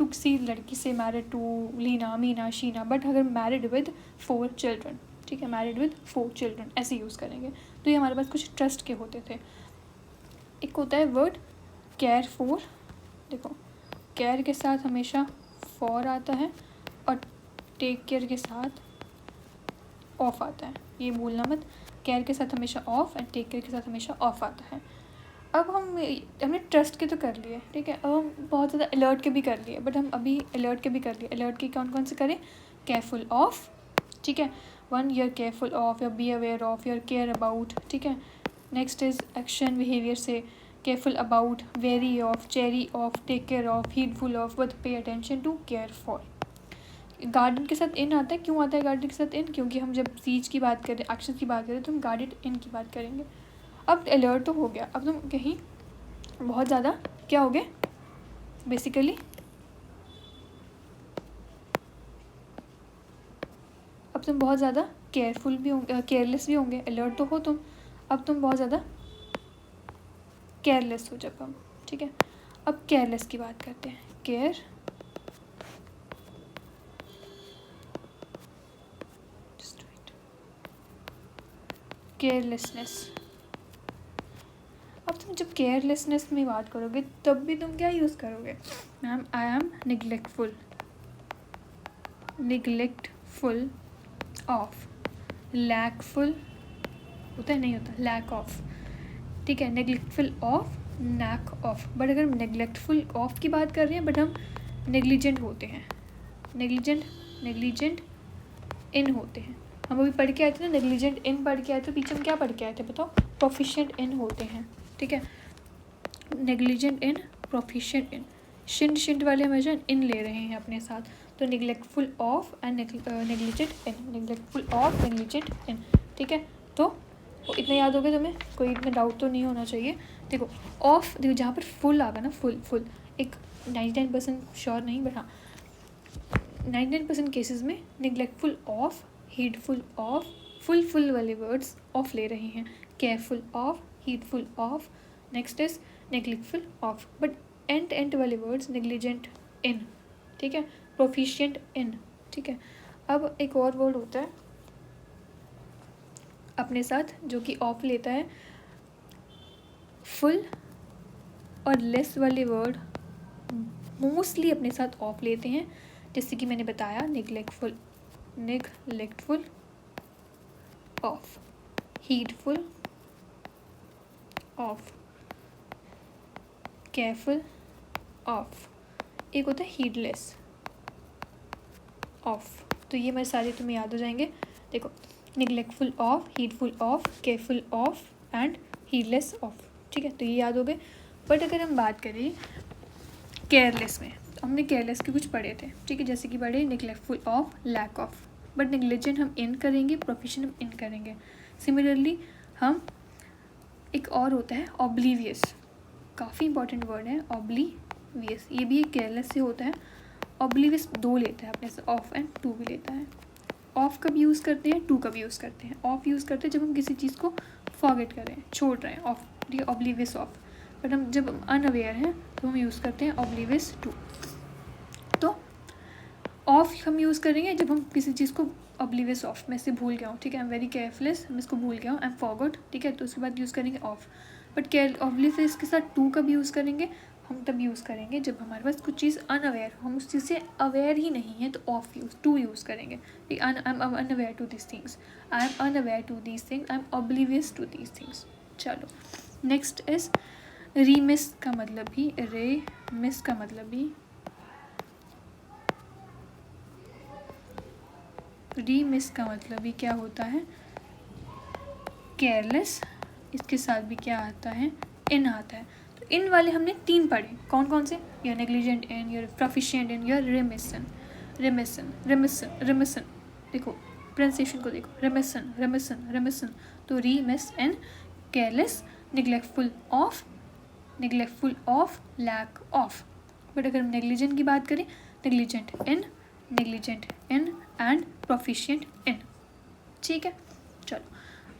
किसी लड़की से, married to Leena, Meena, Sheena, but अगर मैरिड विद 4 चिल्ड्रन, ठीक है, मैरिड विद 4 चिल्ड्रन, ऐसे यूज़ करेंगे। तो ये हमारे पास कुछ ट्रस्ट के होते थे। एक होता है वर्ड केयर फॉर, देखो केयर के साथ हमेशा फॉर आता है और टेक केयर के साथ ऑफ आता है, ये भूलना मत, केयर के साथ हमेशा ऑफ एंड टेक केयर के साथ हमेशा ऑफ आता है। अब हमने ट्रस्ट के तो कर लिए, ठीक है, अब हम बहुत ज़्यादा अलर्ट के भी कर लिए, बट हम अभी अलर्ट के भी कर लिए। अलर्ट के कौन कौन से करें? केयरफुल ऑफ, ठीक है, 1 you're careful of, your be aware of, your care about, ठीक है। नेक्स्ट इज एक्शन बिहेवियर से careful about, wary of, chary of, take care of, heedful of, but pay attention to, care for. Garden के साथ in आता है, क्यों आता है गार्डन के साथ इन? क्योंकि हम जब चीज़ की बात करें, एक्शन की बात करें, तो हम गार्डेड इन की बात करेंगे। अब अलर्ट तो हो गया, अब तुम कहीं बहुत ज़्यादा क्या हो गए बेसिकली, अब तुम बहुत ज़्यादा केयरफुल भी होंगे, केयरलेस भी होंगे, अलर्ट तो हो तुम, अब तुम बहुत ज़्यादा केयरलेस हो जब हम, ठीक है। अब केयरलेस की बात करते हैं, केयरलेसनेस। अब तुम जब केयरलेसनेस में बात करोगे तब भी तुम क्या यूज़ करोगे, मैम आई एम निगलेक्टफुल ऑफ, लैकफुल होता है, नहीं होता, लैक ऑफ, ठीक है, नेग्लेक्टफुल ऑफ, लैक ऑफ। बट अगर हम नेग्लेक्टफुल ऑफ की बात कर रहे हैं बट हम नेग्लिजेंट होते हैं, नेग्लिजेंट इन होते हैं, हम अभी पढ़ के आए थे ना, नेग्लिजेंट इन पढ़ के आए थे, पीछे हम क्या पढ़ के आए थे बताओ, प्रोफिशिएंट इन होते हैं, ठीक है, नेग्लिजेंट इन, प्रोफिशिएंट इन, शिंट वाले हमेशा इन ले रहे हैं अपने साथ, तो neglectful of and negligent in, neglectful of, negligent in, ठीक है। तो इतना याद हो गया तुम्हें, कोई इतना डाउट तो नहीं होना चाहिए। देखो ऑफ, देखो जहाँ पर फुल आगा ना, फुल एक 99% श्योर नहीं बट हाँ 99% केसेस में neglectful of, heedful of, full वाले वर्ड्स ऑफ ले रहे हैं, careful of, heedful of, next is neglectful of, but ant वाले वर्ड्स नेग्लिजेंट इन, ठीक है, प्रोफिशिएंट इन, ठीक है। अब एक और वर्ड होता है अपने साथ जो कि ऑफ लेता है, फुल और लेस वाले वर्ड मोस्टली अपने साथ ऑफ लेते हैं, जैसे कि मैंने बताया नेग्लेक्टफुल of, heedful of, careful of, एक होता है हीडलेस ऑफ। तो ये मेरे सारे तुम्हें याद हो जाएंगे। देखो neglectful of, heedful of, careful of and heedless of, ठीक है, तो ये याद हो गए। बट अगर हम बात करें केयरलेस में, तो हमने केयरलेस के कुछ पढ़े थे, ठीक है, जैसे कि पढ़े neglectful of, lack of, but negligent हम इन करेंगे, प्रोफिशिएंट हम इन करेंगे। सिमिलरली हम एक और होता है ऑब्लीवियस, काफ़ी इंपॉर्टेंट वर्ड है ऑब्लीवियस, ये भी एक केयरलेस से होता है। ऑब्लीवियस 2 लेता है अपने से, ऑफ एंड 2 भी लेता है। ऑफ कब यूज़ करते हैं, 2 कब यूज़ करते हैं। ऑफ यूज़ करते हैं जब हम किसी चीज़ को फॉरगेट कर रहे हैं, छोड़ रहे हैं, ऑफ, ठीक है, ऑब्लीवियस ऑफ। बट हम जब अनअवेयर हैं तो हम यूज़ करते हैं ऑब्लीवियस 2। तो ऑफ हम यूज़ करेंगे जब हम किसी चीज़ को ऑब्लीवियस ऑफ, मैं इसे भूल गया हूँ, ठीक है, आई एम वेरी केयरफुलेस, मैं इसको भूल गया हूँ, आई एम फॉरगॉट, ठीक है, तो उसके बाद यूज़ करेंगे ऑफ। बट केयर ऑब्लीवियस के साथ 2 कब यूज़ करेंगे, हम तब यूज़ करेंगे जब हमारे पास कुछ चीज़ अनअवेयर, हम उस चीज़ से अवेयर ही नहीं है, तो ऑफ यूज़ 2 यूज़ करेंगे। I am unaware to this things, I am unaware to this things, I am oblivious to this things. चलो नेक्स्ट इज रीमिस का मतलब भी, रेमिस का मतलब भी, रीमिस का मतलब भी क्या होता है, केयरलेस, इसके साथ भी क्या आता है, इन आता है। तो इन वाले हमने 3 पढ़े, कौन कौन से, your negligent in, your proficient in, your remission, देखो प्रोनाउंसिएशन को देखो, रेमिसन, तो remiss in, careless, neglectful of, lack of. But अगर हम नेग्लिजेंट की बात करें, negligent in and proficient in, ठीक है। चलो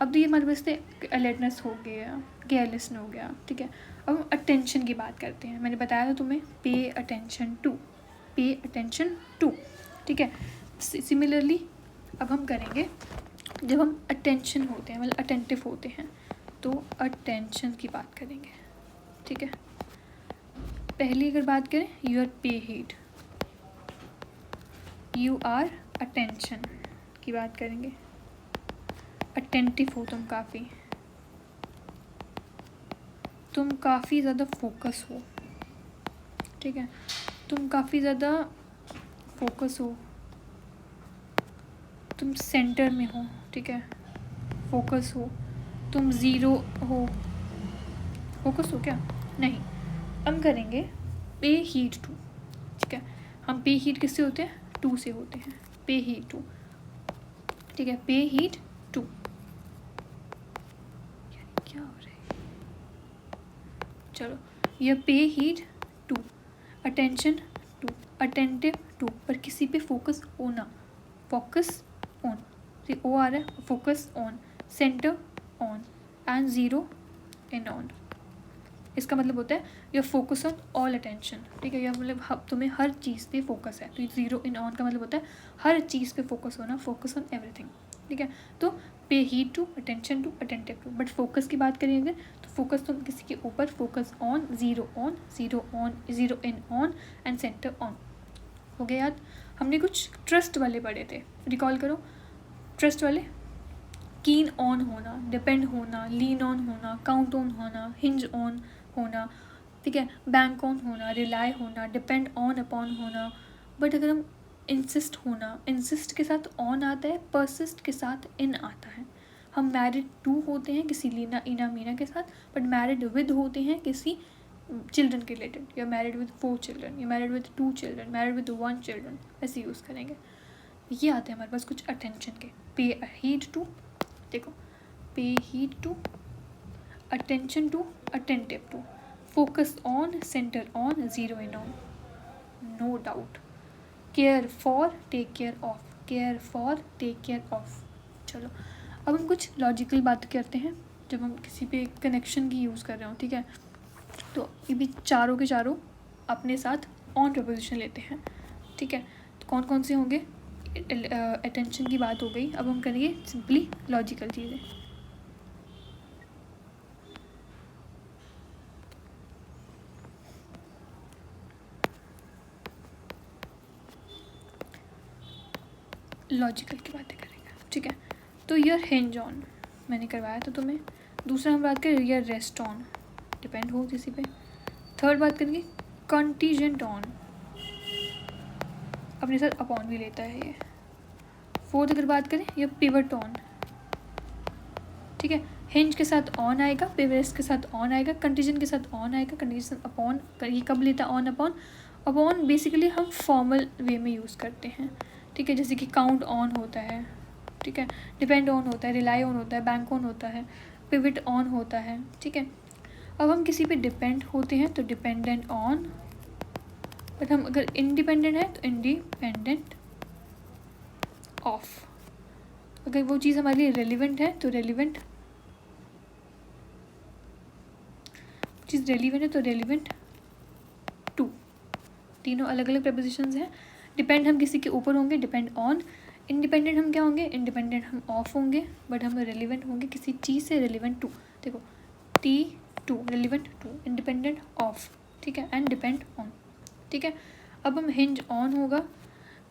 अब तो ये हमारे पास अलर्टनेस हो गया, केयरलेसनेस हो गया, ठीक है। अब हम अटेंशन की बात करते हैं, मैंने बताया था तुम्हें, पे अटेंशन टू, ठीक है। सिमिलरली अब हम करेंगे जब हम अटेंशन होते हैं, मतलब अटेंटिव होते हैं, तो अटेंशन की बात करेंगे, ठीक है। पहली अगर बात करें, यू आर पे हीड, यू आर अटेंशन की बात करेंगे, अटेंटिव हो तुम काफ़ी ज़्यादा फोकस हो, ठीक है, तुम काफ़ी ज़्यादा फोकस हो, तुम सेंटर में हो, ठीक है, फोकस हो, तुम ज़ीरो हो, फोकस हो क्या, नहीं, हम करेंगे पे हीट टू, ठीक है। हम पे हीट किससे होते हैं, 2 से होते हैं, पे हीट 2, ठीक है, पे हीट 2, क्या हो रहा है, चलो ये पे हीट 2, अटेंशन 2, अटेंटिव 2, पर किसी पे फोकस होना, फोकस ऑन, ओ आ रहा है, focus on, centre on and zero in on. इसका मतलब होता है your focus on all attention, ठीक है, या मतलब तुम्हें हर चीज़ पे फोकस है। तो ज़ीरो इन ऑन का मतलब होता है हर चीज़ पे फोकस होना, फोकस ऑन एवरीथिंग, ठीक है। तो pay heed to, attention to, attentive to. But focus की बात करें अगर, तो फोकस तो किसी के ऊपर, focus on, zero on, zero in on and centre on. हो गया याद? हमने कुछ ट्रस्ट वाले पढ़े थे, रिकॉल करो। ट्रस्ट वाले, कीन ऑन होना, डिपेंड होना, लीन ऑन होना, काउंट ऑन होना, हिंज ऑन होना, ठीक है, बैंक ऑन होना, रिलाई होना, डिपेंड ऑन अपॉन होना। बट अगर हम इंसिस्ट होना, इंसिस्ट के साथ ऑन आता है, परसिस्ट के साथ इन आता है। हम मैरिड टू होते हैं किसी लीना इना मीना के साथ, बट मैरिड विद होते हैं किसी चिल्ड्रन के रिलेटेड। या मैरिड विद 4 चिल्ड्रन, या married with 2 children, married with 1 children, ऐसे यूज़ करेंगे। ये आते हैं हमारे पास कुछ अटेंशन के। पे हीट टू, देखो, pay heed to, attention to, attentive to, focus on, centre on, zero in on, no doubt. Care for, take care of, care for, take care of. चलो अब हम कुछ लॉजिकल बात करते हैं जब हम किसी पे कनेक्शन की यूज़ कर रहे हो, ठीक है। तो ये भी चारों के चारों अपने साथ ऑन प्रपोजिशन लेते हैं, ठीक है। तो कौन कौन से होंगे? अटेंशन की बात हो गई। अब हम करेंगे सिंपली लॉजिकल चीज़ें। लॉजिकल की बातें करेंगे, ठीक है। तो यर हिंज ऑन मैंने करवाया था तुम्हें। दूसरा हम बात करें यर रेस्ट ऑन, डिपेंड हो किसी पे। थर्ड बात करेंगे कंटीजेंट ऑन, अपने साथ अपॉन भी लेता है ये। फोर्थ अगर बात करें ये पिवट ऑन, ठीक है। हिंज के साथ ऑन आएगा, पिवट के साथ ऑन आएगा, कंटीजेंट के साथ ऑन आएगा, कंटीजेंट अपॉन। ये कब लेता है? On upon. अपॉन बेसिकली हम फॉर्मल वे में यूज़ करते हैं, ठीक है। जैसे कि काउंट ऑन होता है, ठीक है, डिपेंड ऑन होता है, रिलाई ऑन होता है, बैंक ऑन होता है, पिवट ऑन होता है, ठीक है। अब हम किसी पे डिपेंड होते हैं तो डिपेंडेंट ऑन, बट हम अगर इंडिपेंडेंट है तो इंडिपेंडेंट ऑफ। अगर वो चीज़ हमारे लिए रेलिवेंट है तो रेलिवेंट, चीज़ रेलिवेंट है तो रेलिवेंट टू। तीनों अलग अलग प्रपोजिशंस हैं। डिपेंड हम किसी के ऊपर होंगे, डिपेंड ऑन। इंडिपेंडेंट हम क्या होंगे? इंडिपेंडेंट हम ऑफ होंगे, बट हम रेलिवेंट होंगे किसी चीज़ से, रेलिवेंट टू। देखो टी to, relevant to, independent of, ठीक है, एंड डिपेंड ऑन, ठीक है। अब हम हिंज ऑन होगा,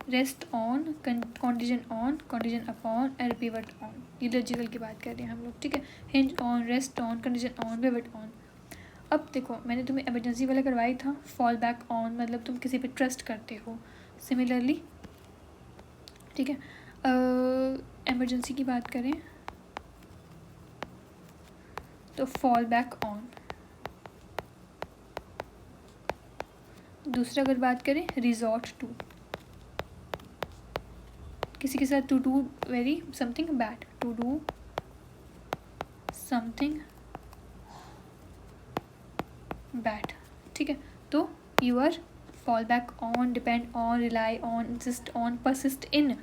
rest on, contingent on, contingent upon, and pivot on. ये लॉजिकल की बात कर रहे हैं हम लोग, ठीक है। Hinge on, rest on, contingent on, pivot on. अब देखो मैंने तुम्हें इमरजेंसी वाला करवाई था, फॉल बैक ऑन मतलब तुम किसी पे ट्रस्ट करते हो। सिमिलरली, ठीक है, इमरजेंसी की बात करें तो फॉल बैक ऑन। दूसरा अगर बात करें रिजॉर्ट टू, किसी के साथ to do very something bad, to do something bad, ठीक है। तो you are fall back on, depend on, rely on, insist on, persist in,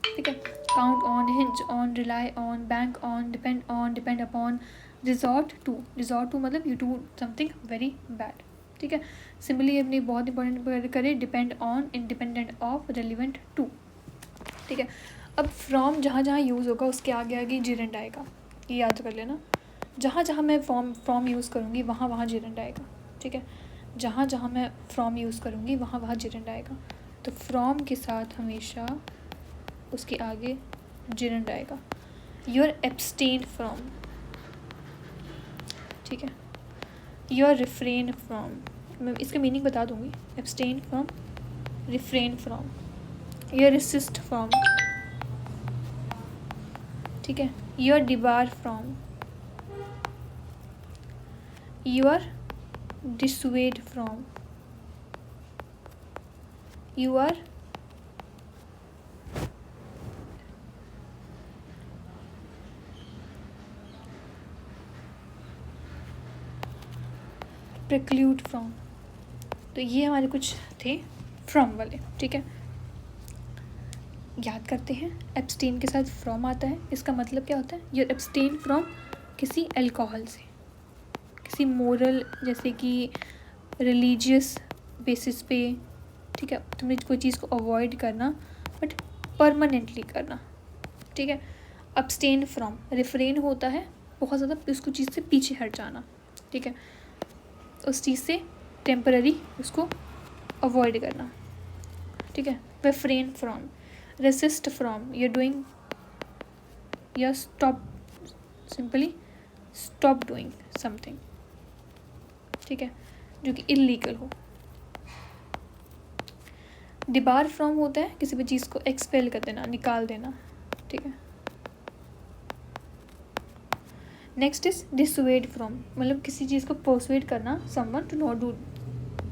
ठीक है, count on, hinge on, rely on, bank on, depend upon, resort to. Resort to मतलब you do something very bad, ठीक है। Similarly अपनी बहुत important करें, depend on, independent of, relevant to, ठीक है। अब फ्रॉम जहाँ जहाँ यूज़ होगा उसके आगे आगे जिरेंड आएगा, ये याद कर लेना। जहाँ जहाँ मैं फ्रॉम यूज़ करूँगी वहाँ वहाँ जिरेंड आएगा, ठीक है। जहाँ जहाँ मैं फ्रॉम यूज़ करूँगी वहाँ वहाँ जिरेंड आएगा। तो फ्रॉम के साथ हमेशा उसके आगे जिरेंड आएगा। यू आर एब्सटेन फ्रॉम, ठीक है। यू आर रिफ्रेन फ्रॉम, मैं इसका मीनिंग बता दूँगी। Abstain from, refrain from, you are resist from, ठीक है। You are debar from, you are dissuade from, you are preclude from। तो ये हमारे कुछ थे फ्रॉम वाले, ठीक है। याद करते हैं, एब्सटेन के साथ फ्रॉम आता है, इसका मतलब क्या होता है, यू एब्सटेन फ्रॉम किसी अल्कोहल से, किसी मोरल जैसे कि रिलीजियस बेसिस पे, ठीक है, तुम्हें कोई चीज़ को अवॉइड करना बट परमानेंटली करना, ठीक है। अब्सटेन फ्रॉम रिफ्रेन होता है बहुत ज़्यादा उसको चीज़ से पीछे हट जाना, ठीक है, उस चीज़ से टेम्पररी उसको अवॉइड करना, ठीक है। Refrain from, resist from, you doing या stop, simply stop doing something, ठीक है, जो कि इलीगल हो। डिबार फ्रॉम होता है किसी भी चीज़ को एक्सपेल कर देना, निकाल देना, ठीक है। नेक्स्ट इज डिसवेड फ्रॉम, मतलब किसी चीज़ को परसुएड करना समवन टू नॉट डू,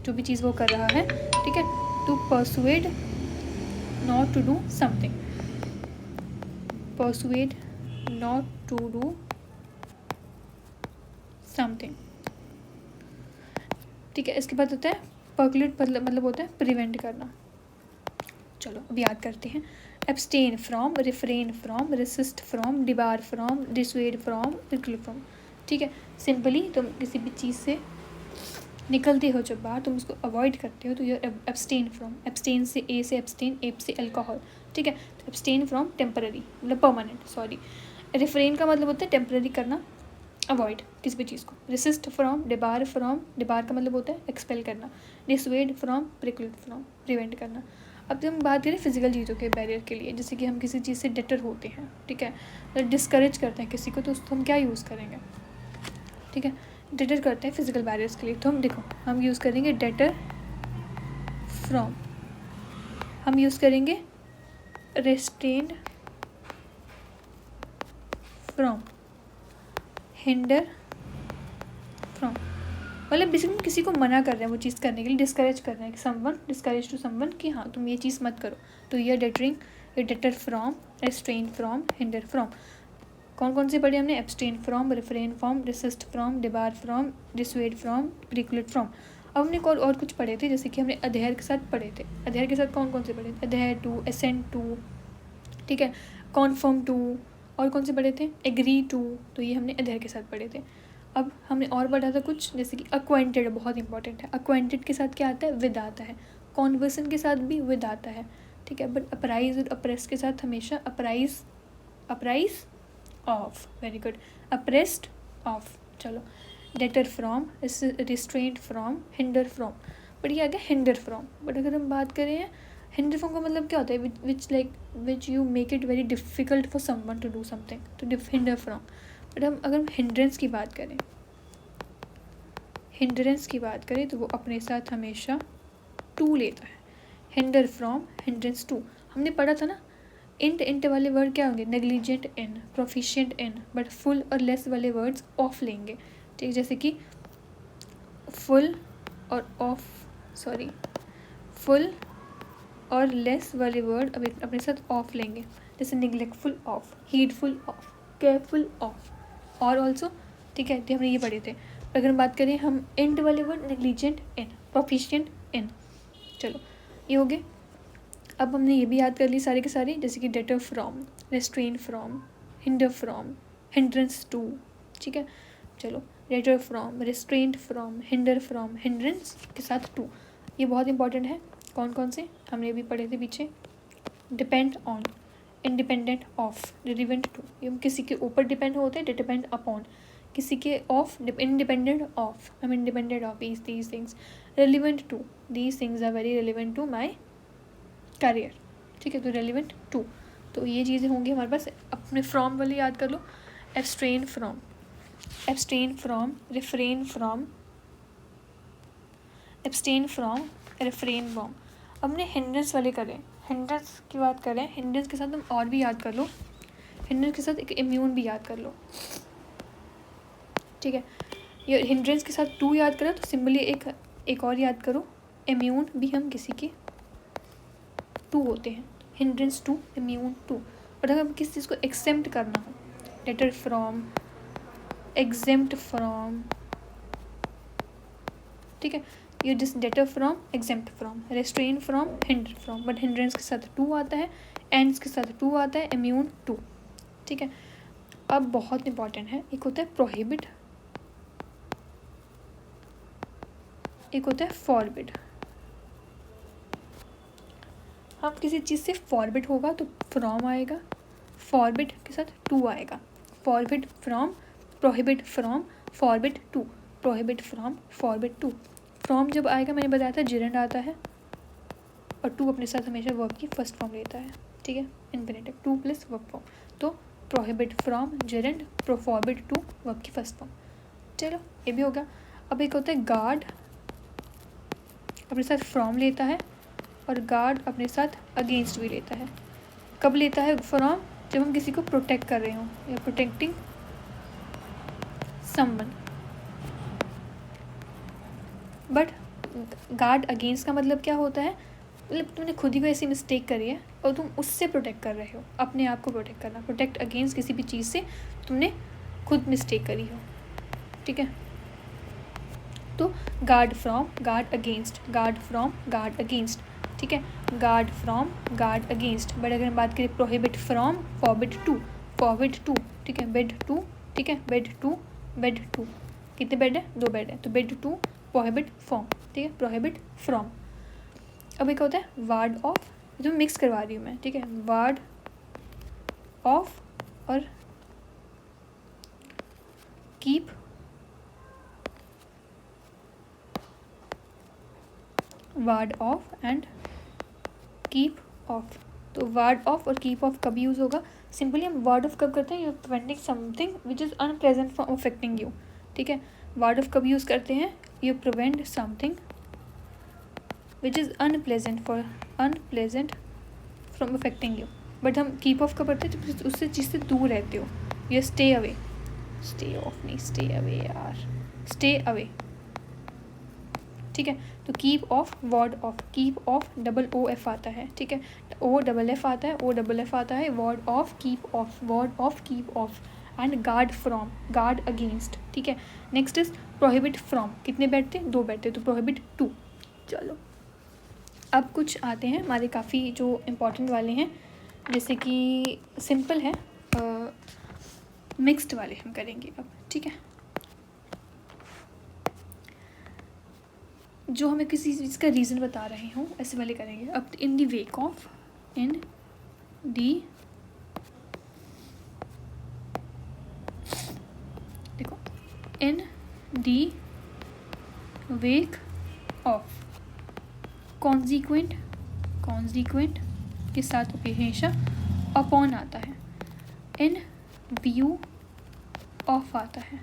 जो भी चीज़ वो कर रहा है, ठीक है, to persuade not to do something, persuade not to do something, ठीक है। इसके बाद होता है परक्यूलेट, मतलब होता है प्रिवेंट करना। चलो अब याद करते हैं, abstain from, refrain from, resist from, debar from, dissuade from, परक्यूलेट from, ठीक है। सिंपली तुम किसी भी चीज़ से निकलते हो जब बाहर, तुम उसको अवॉइड करते हो तो यू एब्सटेन फ्रॉम, एब्सटेन से ए से एब्सटेन, ए से अल्कोहल, ठीक है, तो एब्सटेन फ्रॉम टेम्पररी मतलब परमानेंट, सॉरी। रिफ्रेन का मतलब होता है टेम्पररी करना, अवॉइड किसी भी चीज़ को। Resist from, debar from, debar का मतलब होता है एक्सपेल करना, डिसवेड फ्रॉम, परक्यूलेट फ्रॉम, प्रिवेंट करना। अब जब हम बात करें फिजिकल चीज़ों के बैरियर के लिए, जैसे कि हम किसी चीज़ से डेटर होते हैं, ठीक है, तो डिस्करेज करते हैं किसी को, तो उसको हम क्या यूज़ करेंगे, ठीक है, डेटर करते हैं फिजिकल बैरियर्स के लिए, तो हम देखो हम यूज़ करेंगे डेटर फ्रॉम, हम यूज़ करेंगे रेस्ट्रेन फ्रॉम, हिंडर फ्रॉम, मतलब बेसिकली किसी को मना कर रहे हैं वो चीज़ करने के लिए, डिस्करेज कर रहे हैं कि समवन, डिस्करेज टू समवन कि हाँ तुम ये चीज़ मत करो, तो ये डेटरिंग, ये deter from, restrain from, hinder from. कौन कौन से पढ़े हमने, abstain from, refrain from, resist from, debar from, dissuade from, परक्यूलेट from. अब हमने और कुछ पढ़े थे, जैसे कि हमने अधेयर के साथ पढ़े थे, अधेयर के साथ कौन कौन से पढ़े थे, अधेयर टू, एसेंट टू, ठीक है, कॉन्फर्म टू, और कौन से पढ़े थे, एग्री टू, तो ये हमने अधेयर के साथ पढ़े थे। अब हमने और पढ़ा था कुछ, जैसे कि अक्वाइंटेड बहुत इंपॉर्टेंट है, अक्वाइंटेड के साथ क्या आता है, विद आता है, कॉन्वर्सन के साथ भी विद आता है, ठीक है, बट अप्राइज और अप्रेस के साथ हमेशा apprise of, very good, apprised of. चलो, deter from, restraint from, hinder from, but ये आ गया हिंडर फ्रॉम। बट अगर हम बात करें हिंडर फ्रॉम का मतलब क्या होता है, which you make it very difficult for someone to do something, तो हिंडर फ्रॉम। बट हम अगर हिंड्रेंस की बात करें, हिंड्रेंस की बात करें तो वो अपने साथ हमेशा टू लेता है, हिंडर फ्रॉम, हिंड्रेंस टू। हमने पढ़ा था ना, इंट वाले वर्ड क्या होंगे, negligent in, proficient in, but full और लेस वाले वर्ड्स ऑफ लेंगे, ठीक, जैसे कि फुल और ऑफ, सॉरी, फुल और लेस वाले वर्ड अपने साथ ऑफ लेंगे, जैसे निगलेक्टफुल of, heedful of, careful of, और ऑल्सो, ठीक है, तो हमने ये पढ़े थे। अगर हम बात करें हम इंट वाले वर्ड, नेग्लिजेंट इन, प्रोफिशिएंट इन, चलो ये हो गए। अब हमने ये भी याद कर ली सारे के सारे, जैसे कि deter from, restrain from, hinder from, hindrance to, ठीक है। चलो, deter from, restraint from, hinder from, hindrance के साथ टू, ये बहुत इंपॉर्टेंट है। कौन कौन से हमने भी पढ़े थे पीछे, depend on, independent of, relevant to, ये हम किसी के ऊपर डिपेंड होते हैं, डिपेंड अपॉन, किसी के of, independent of, I am independent of these things, relevant to, these things are very relevant to my career, ठीक है, तो रेलिवेंट टू, तो ये चीज़ें होंगी हमारे पास। अपने फ्रॉम वाले याद कर लो, abstain from, abstain from, refrain from, abstain from, refrain from. अब हमने हिंड्रेंस वाले करें, हिंड्रेंस की बात करें, हिंड्रेंस के साथ तुम और भी याद कर लो, हिंड्रेंस के साथ एक इम्यून भी याद कर लो, ठीक है, ये हिंड्रेंस के साथ टू याद करो तो सिंपली एक और याद करो, इम्यून भी हम किसी के टू होते हैं, हिंड्रेंस टू, इम्यून टू। और अगर किसी चीज़ को एक्सेम्प्ट करना हो, डेटर फ्रॉम, एग्जेम्प्ट फ्रॉम, ठीक है, you just debtor from, exempt from, restrain from, hinder from, but hindrance के साथ टू आता है, एंड्स के साथ टू आता है, इम्यून टू। ठीक है, अब बहुत इंपॉर्टेंट है, एक होता है प्रोहिबिट, एक होता है फॉरबिड। हम किसी चीज़ से फॉरबिड होगा तो फ्रॉम आएगा, फॉरबिड के साथ टू आएगा, forbid from, prohibit from, forbid to, prohibit from, forbid to. From जब आएगा मैंने बताया था जेरेंड आता है, और टू अपने साथ हमेशा वर्ब की फर्स्ट फॉर्म लेता है। ठीक है, infinitive, to plus verb form, तो prohibit from gerund, forbid to verb की फर्स्ट फॉर्म। चलो ये भी हो गया। अब एक होता है गार्ड, अपने साथ फ्रॉम लेता है, और गार्ड अपने साथ अगेंस्ट भी लेता है। कब लेता है फ्रॉम? जब हम किसी को प्रोटेक्ट कर रहे हों, या protecting someone. But guard against का मतलब क्या होता है? मतलब तुमने खुद ही को ऐसी मिस्टेक करी है और तुम उससे प्रोटेक्ट कर रहे हो, अपने आप को प्रोटेक्ट करना, प्रोटेक्ट अगेंस्ट किसी भी चीज़ से तुमने खुद मिस्टेक करी हो। ठीक है, तो guard from, guard against, guard from, guard against. ठीक है, guard from, guard against. But अगर हम बात करें prohibit from, forbid to, forbid to. ठीक है, बेड टू, ठीक है, बेड टू, बेड टू। कितने बेड है? 2 बेड है, तो बेड टू, प्रोहिबिट फ्रॉम। ठीक है, प्रोहिबिट फ्रॉम। अब एक होता है वार्ड ऑफ, जो मिक्स करवा रही हूँ मैं। ठीक है, वार्ड ऑफ और keep, ward of and keep of. तो वार्ड ऑफ और कीप ऑफ कब यूज़ होगा? सिंपली हम वार्ड ऑफ कब करते हैं? You preventing something which is unpleasant from affecting you. ठीक है, वार्ड ऑफ कब यूज़ करते हैं? You prevent something which is unpleasant from affecting you. But हम कीप ऑफ कब करते हैं? तो उससे चीज़ से दूर रहते हो, you stay away, stay off नहीं, स्टे अवे यार, स्टे अवे। ठीक है, तो keep off, ward off, keep off double O F आता है। ठीक है, ओ डबल एफ आता है, ओ डबल एफ आता है, ward off, keep off, ward off, keep of, and guard from, guard against. ठीक है, नेक्स्ट इज प्रोहिबिट फ्रॉम। कितने बैठते? 2 बैठते, तो प्रोहिबिट 2। चलो अब कुछ आते हैं हमारे काफ़ी जो इम्पोर्टेंट वाले हैं, जैसे कि सिंपल है, मिक्स्ड वाले हम करेंगे अब। ठीक है, जो हमें किसी चीज़ का रीज़न बता रहे हों ऐसे वाले करेंगे। अब इन दी वेक ऑफ, इन दी, देखो, इन दी वेक ऑफ, कॉन्सिक्वेंट, कॉन्सिक्वेंट के साथ हमेशा अपॉन आता है, इन व्यू ऑफ आता है।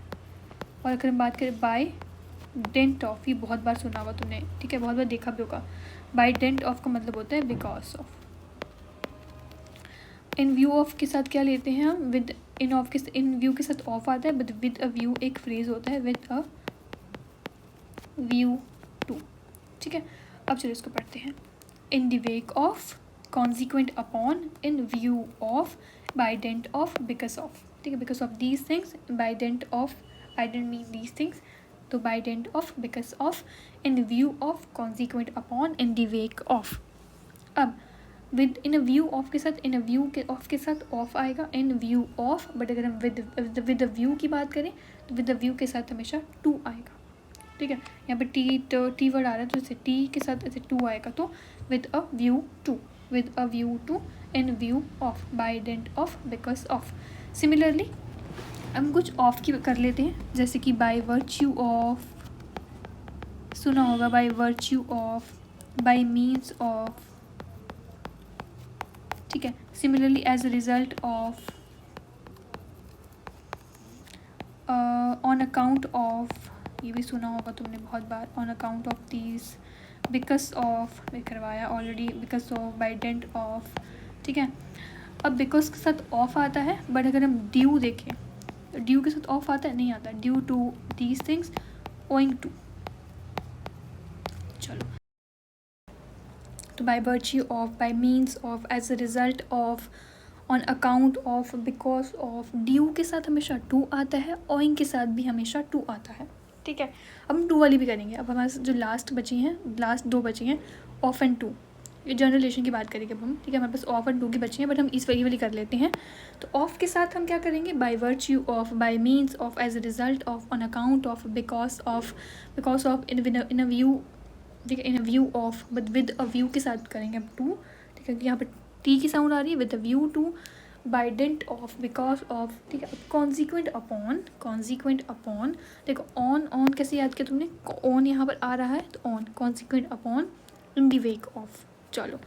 और अगर हम बात करें बाय डेंट ऑफ, ये बहुत बार सुना हुआ तुमने। ठीक है, बहुत बार देखा भी होगा। बाय डेंट ऑफ का मतलब होता है because of. In view of के साथ क्या लेते हैं हम? विद इन ऑफ के, इन व्यू के साथ ऑफ आता है, बट विद अ व्यू एक फ्रेज होता है, विद अ व्यू टू। ठीक है, अब चलो इसको पढ़ते हैं। In the wake of, consequent upon, in view of, by dint of, because of. ठीक है, because of these things, by dint of, I dint mean these things, तो by dint of, because of, in view of, consequent upon, in the wake of. अब with in a view of के साथ, इन a view के of के साथ of आएगा, इन view of. But अगर हम विद अ व्यू की बात करें तो विद अ व्यू के साथ हमेशा टू आएगा। ठीक है, यहाँ पे टी वर्ड आ रहा है, तो जैसे टी के साथ ऐसे टू आएगा, तो with a view to, with a view to, in view of, by dint of, because of. Similarly हम कुछ ऑफ की कर लेते हैं, जैसे कि बाय वर्च्यू ऑफ, सुना होगा, by virtue of, by means of. ठीक है, similarly as a result of, on account of, ये भी सुना होगा तुमने बहुत बार, on account of these, because of मैं करवाया already, because of, by dint of. ठीक है, अब बिकॉज के साथ ऑफ आता है, बट अगर हम ड्यू देखें, ड्यू के साथ ऑफ आता है, नहीं आता, due to these things, owing to. चलो, तो by virtue of, by means of, as a result of, on account of, because of. Due के साथ हमेशा टू आता है, ओइंग के साथ भी हमेशा टू आता है। ठीक है। अब हम 2 वाली भी करेंगे। अब हमारे जो लास्ट लास्ट 2 बची हैं, ऑफ एंड टू, ये जनरल रिलेशन की बात करेंगे अब हम, ठीक है। हमारे पास ऑफ एंड टू की बची हैं, बट हम इस वाली कर लेते हैं। तो ऑफ के साथ हम क्या करेंगे, by virtue of, by means of, as a result of, on account of, because of, in a view, ठीक है, in a view of, but with a view के साथ करेंगे हम टू, ठीक है। यहाँ पर टी की साउंड आ रही है, with a view to, by dint of, because of, ठीक है। अब कॉन्सिक्वेंट अपॉन, देखो ऑन कैसे याद किया तुमने, ऑन यहाँ पर आ रहा है तो on, consequent upon, in the wake of. चलो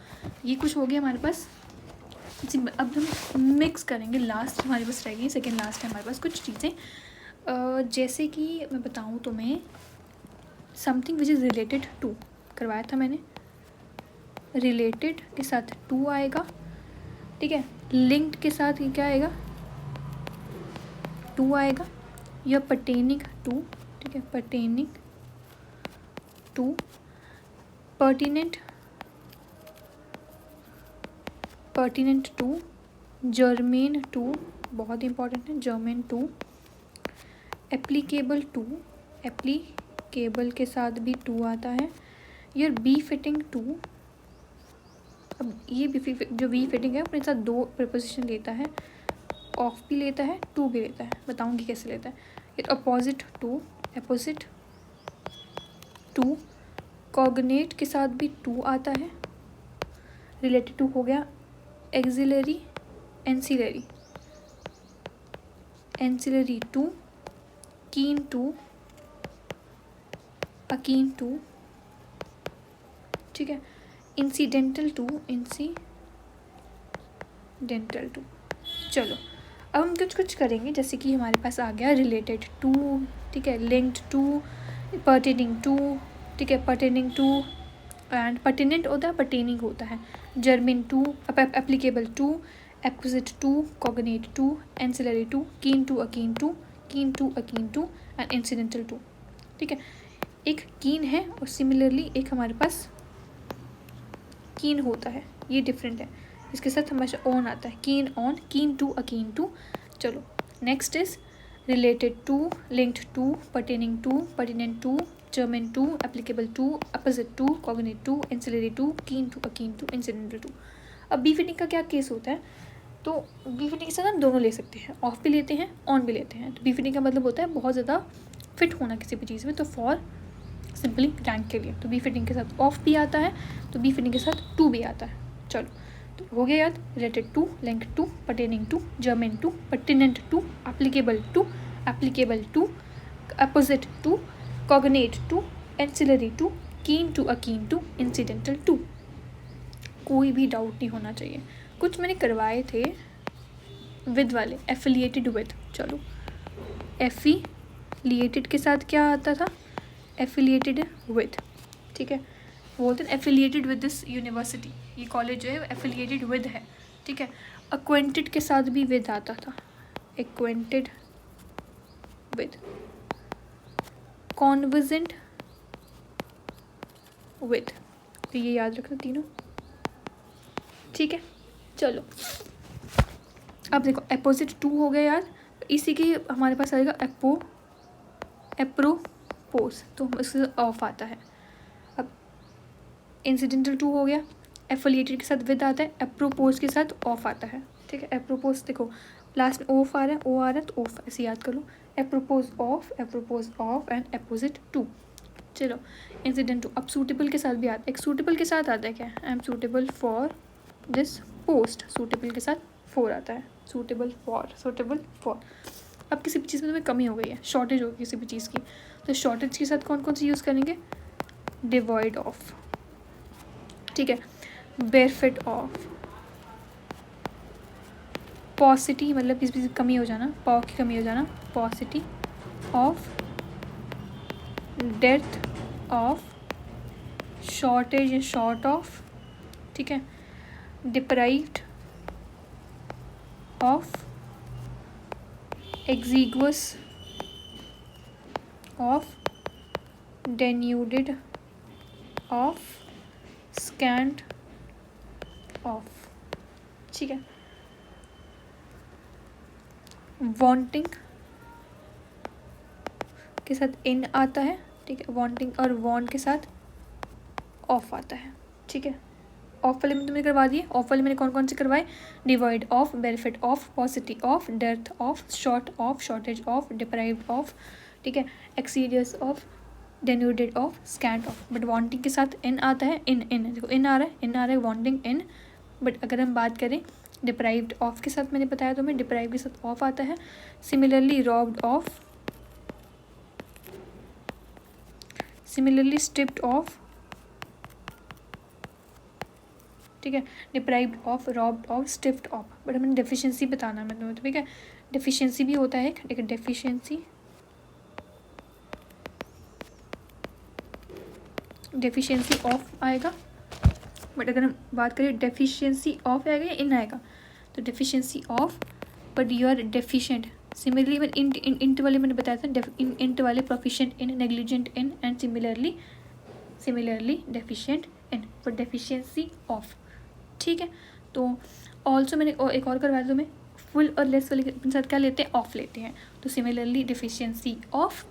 ये कुछ हो गया हमारे पास। अब हम मिक्स करेंगे, लास्ट हमारे पास रह गई, सेकेंड लास्ट है हमारे पास कुछ चीज़ें, जैसे कि मैं बताऊँ तुम्हें, something which is related to करवाया था मैंने, रिलेटेड के साथ टू आएगा, ठीक है। लिंक्ड के साथ ये क्या आएगा, टू आएगा, या पर्टेनिंग टू, ठीक है, pertaining to, pertinent to, germane to, बहुत इंपॉर्टेंट है, germane to, applicable to, applicable के साथ भी टू आता है, यार बी फिटिंग टू। अब ये जो बी फिटिंग है अपने साथ 2 प्रपोजिशन लेता है, ऑफ भी लेता है, टू भी लेता है, बताऊंगी कैसे लेता है। फिर अपोजिट टू, कॉग्नेट के साथ भी टू आता है, रिलेटेड टू हो गया, axillary, ancillary to, keen to, akin to, ठीक है, इंसिडेंटल टू, चलो अब हम कुछ करेंगे, जैसे कि हमारे पास आ गया रिलेटेड टू, ठीक है, लिंक्ड टू, पर्टेनिंग टू, ठीक है, पर्टेनिंग टू एंड पर्टिनेंट होता है, पर्टेनिंग होता है, germane to, applicable to, exquisite to, cognate to, ancillary to, keen to akin to and incidental to, ठीक है। एक कीन है और सिमिलरली एक हमारे पास कीन होता है, ये डिफरेंट है, इसके साथ हमेशा ऑन आता है, keen on, keen to akin to. चलो next is related to, linked to, pertaining to, pertinent to, germane to, applicable to, apposite to, cognate to, ancillary to, keen to akin to, incidental to. अब befitting का क्या case होता है, तो B fitting के साथ हम दोनों ले सकते हैं, ऑफ भी लेते हैं, ऑन भी लेते हैं। तो बी फिटिंग का मतलब होता है बहुत ज़्यादा फिट होना किसी भी चीज़ में, तो फॉर सिंपली रैंक के लिए, तो बी फिटिंग के साथ ऑफ भी आता है, तो बी फिटिंग के साथ टू भी आता है। चलो तो हो गया याद, related to, linked to, pertaining to, germane to, pertinent to, applicable to, apposite to, cognate to, ancillary to, keen to akin to, incidental to. कोई भी डाउट नहीं होना चाहिए। कुछ मैंने करवाए थे विद वाले, एफिलिएटेड विद, चलो एफिलिएटेड के साथ क्या आता था, एफिलिएटेड विद, ठीक है, बोलते हैं एफिलिएटेड विद दिस यूनिवर्सिटी, ये कॉलेज जो है एफिलिएटेड विद है, ठीक है। अक्वेंटेड के साथ भी विद आता था, एक्वेंटेड विद, कॉन्वर्जेंट विद, तो ये याद रखना तीनों, ठीक है। चलो अब देखो अपोजिट टू हो गया यार, इसी के हमारे पास आएगा एप्रोपोज, तो इससे ऑफ आता है। अब इंसिडेंटल टू हो गया, एफिलिएटेड के साथ विद आता है, एप्रोपोज के साथ ऑफ आता है, ठीक है। एप्रोपोज देखो लास्ट में ऑफ आ रहा है, ओ आ रहा है, तो ऑफ ऐसे याद कर लो, एप्रोपोज ऑफ एंड अपोजिट टू। चलो इंसिडेंट टू, अब सूटेबल के साथ भी आता है, एक सूटेबल के साथ आता है क्या, I am suitable for this post, suitable के साथ फॉर आता है, सूटेबल फॉर। अब किसी भी चीज़ में तुम्हें कमी हो गई है, शॉर्टेज होगी किसी भी चीज़ की, तो शॉर्टेज के साथ कौन कौन सी यूज़ करेंगे, डिवॉइड ऑफ, ठीक है, बेरफिट ऑफ, पॉसिटी मतलब किसी चीज़ की कमी हो जाना, पॉ की कमी हो जाना, पॉसिटी ऑफ, डेथ ऑफ, शॉर्टेज या शॉर्ट ऑफ, ठीक है, deprived of, exiguous of, denuded of, scant of, ठीक है, wanting के साथ इन आता है, ठीक है, वांटिंग और वांट के साथ ऑफ आता है, ठीक है। ऑफ वाले में तुमने करवा दिए, ऑफ वाले मैंने कौन कौन से करवाए, devoid of, benefit of, paucity of, dearth of, short of, shortage of, deprived of, ठीक है, exiguous of, denuded of, scant of. But wanting के साथ इन आता है, इन इन देखो इन आ रहा है, इन आ रहा है, वांटिंग इन। बट अगर हम बात करें डिप्राइव्ड ऑफ के साथ, मैंने बताया तुम्हें डिप्राइव के साथ ऑफ आता है। Similarly robbed of, similarly stripped of, ठीक है, deprived of, robbed of, stripped of. But हमें डेफिशिएंसी बताना है तुम्हें, ठीक है, डेफिशिएंसी भी होता है एक डेफिशिएंसी, डेफिशिएंसी ऑफ आएगा। बट अगर हम बात करें डेफिशिएंसी ऑफ आएगा या इन आएगा, तो deficiency of, but you are deficient. Similarly in वाले मैंने बताया था, इंट वाले proficient in, negligent in, and similarly deficient in, but deficiency of, ठीक है। तो ऑल्सो मैंने एक और करवाया तुम्हें, फुल और लेस वाले के साथ क्या लेते हैं, ऑफ लेते हैं। तो similarly deficiency of,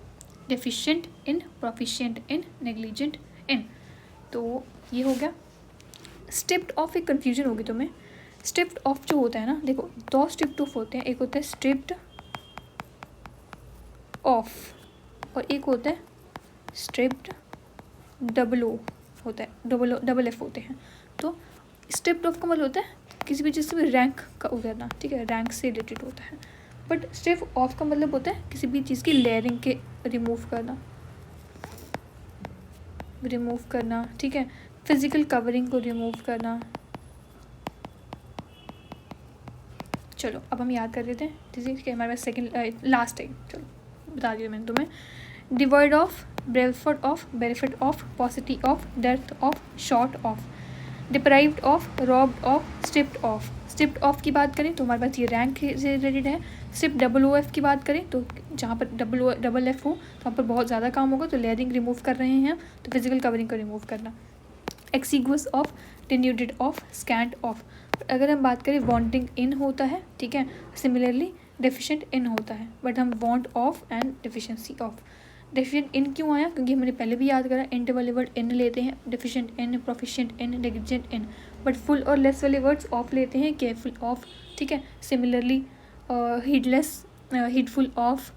deficient in, proficient in, negligent in. तो ये हो गया। स्ट्रिप्ड ऑफ एक कन्फ्यूजन होगी तुम्हें। स्ट्रिप्ड ऑफ जो होता है ना, देखो दो स्ट्रिप्ड ऑफ होते हैं, एक होता है स्ट्रिप्ड ऑफ और एक होता है स्ट्रिप्ड डबल ओ होता है, डबल एफ होते हैं। तो स्ट्रिप्ड ऑफ का मतलब होता है किसी भी चीज़ से भी रैंक का उतरना, ठीक है, रैंक से रिलेटेड होता है। बट स्ट्रिप ऑफ का मतलब होता है किसी भी चीज़ की लेयरिंग के रिमूव करना, ठीक है, फिजिकल कवरिंग को रिमूव करना। चलो अब हम याद कर लेते हैं, ठीक है, हमारे पास सेकंड लास्ट है, चलो बता दिया मैंने तुम्हें। Devoid of, benefit of, benefit of, paucity of, dearth of, short of, deprived of, robbed of, stripped of. Stripped of की बात करें तो हमारे पास ये रैंक से रिलेटेड है। सिर्फ डबल ओ एफ की बात करें तो जहाँ पर डबल एफ हो तो वहाँ पर बहुत ज़्यादा काम होगा, तो लेयरिंग रिमूव कर रहे हैं, तो फिजिकल कवरिंग को रिमूव करना। Exiguous of, denuded of, scant of. अगर हम बात करें वांटिंग इन होता है, ठीक है, सिमिलरली डेफिशिएंट इन होता है, बट हम want of and deficiency of. Deficient इन क्यों आया, क्योंकि हमने पहले भी याद करा, इंट वाले वर्ड इन लेते हैं, deficient in, proficient in, negligent in. But full और लेस वाले वर्ड्स ऑफ लेते हैं, केयरफुल ऑफ, ठीक है, सिमिलरली हीडलेस, हीडफुल ऑफ,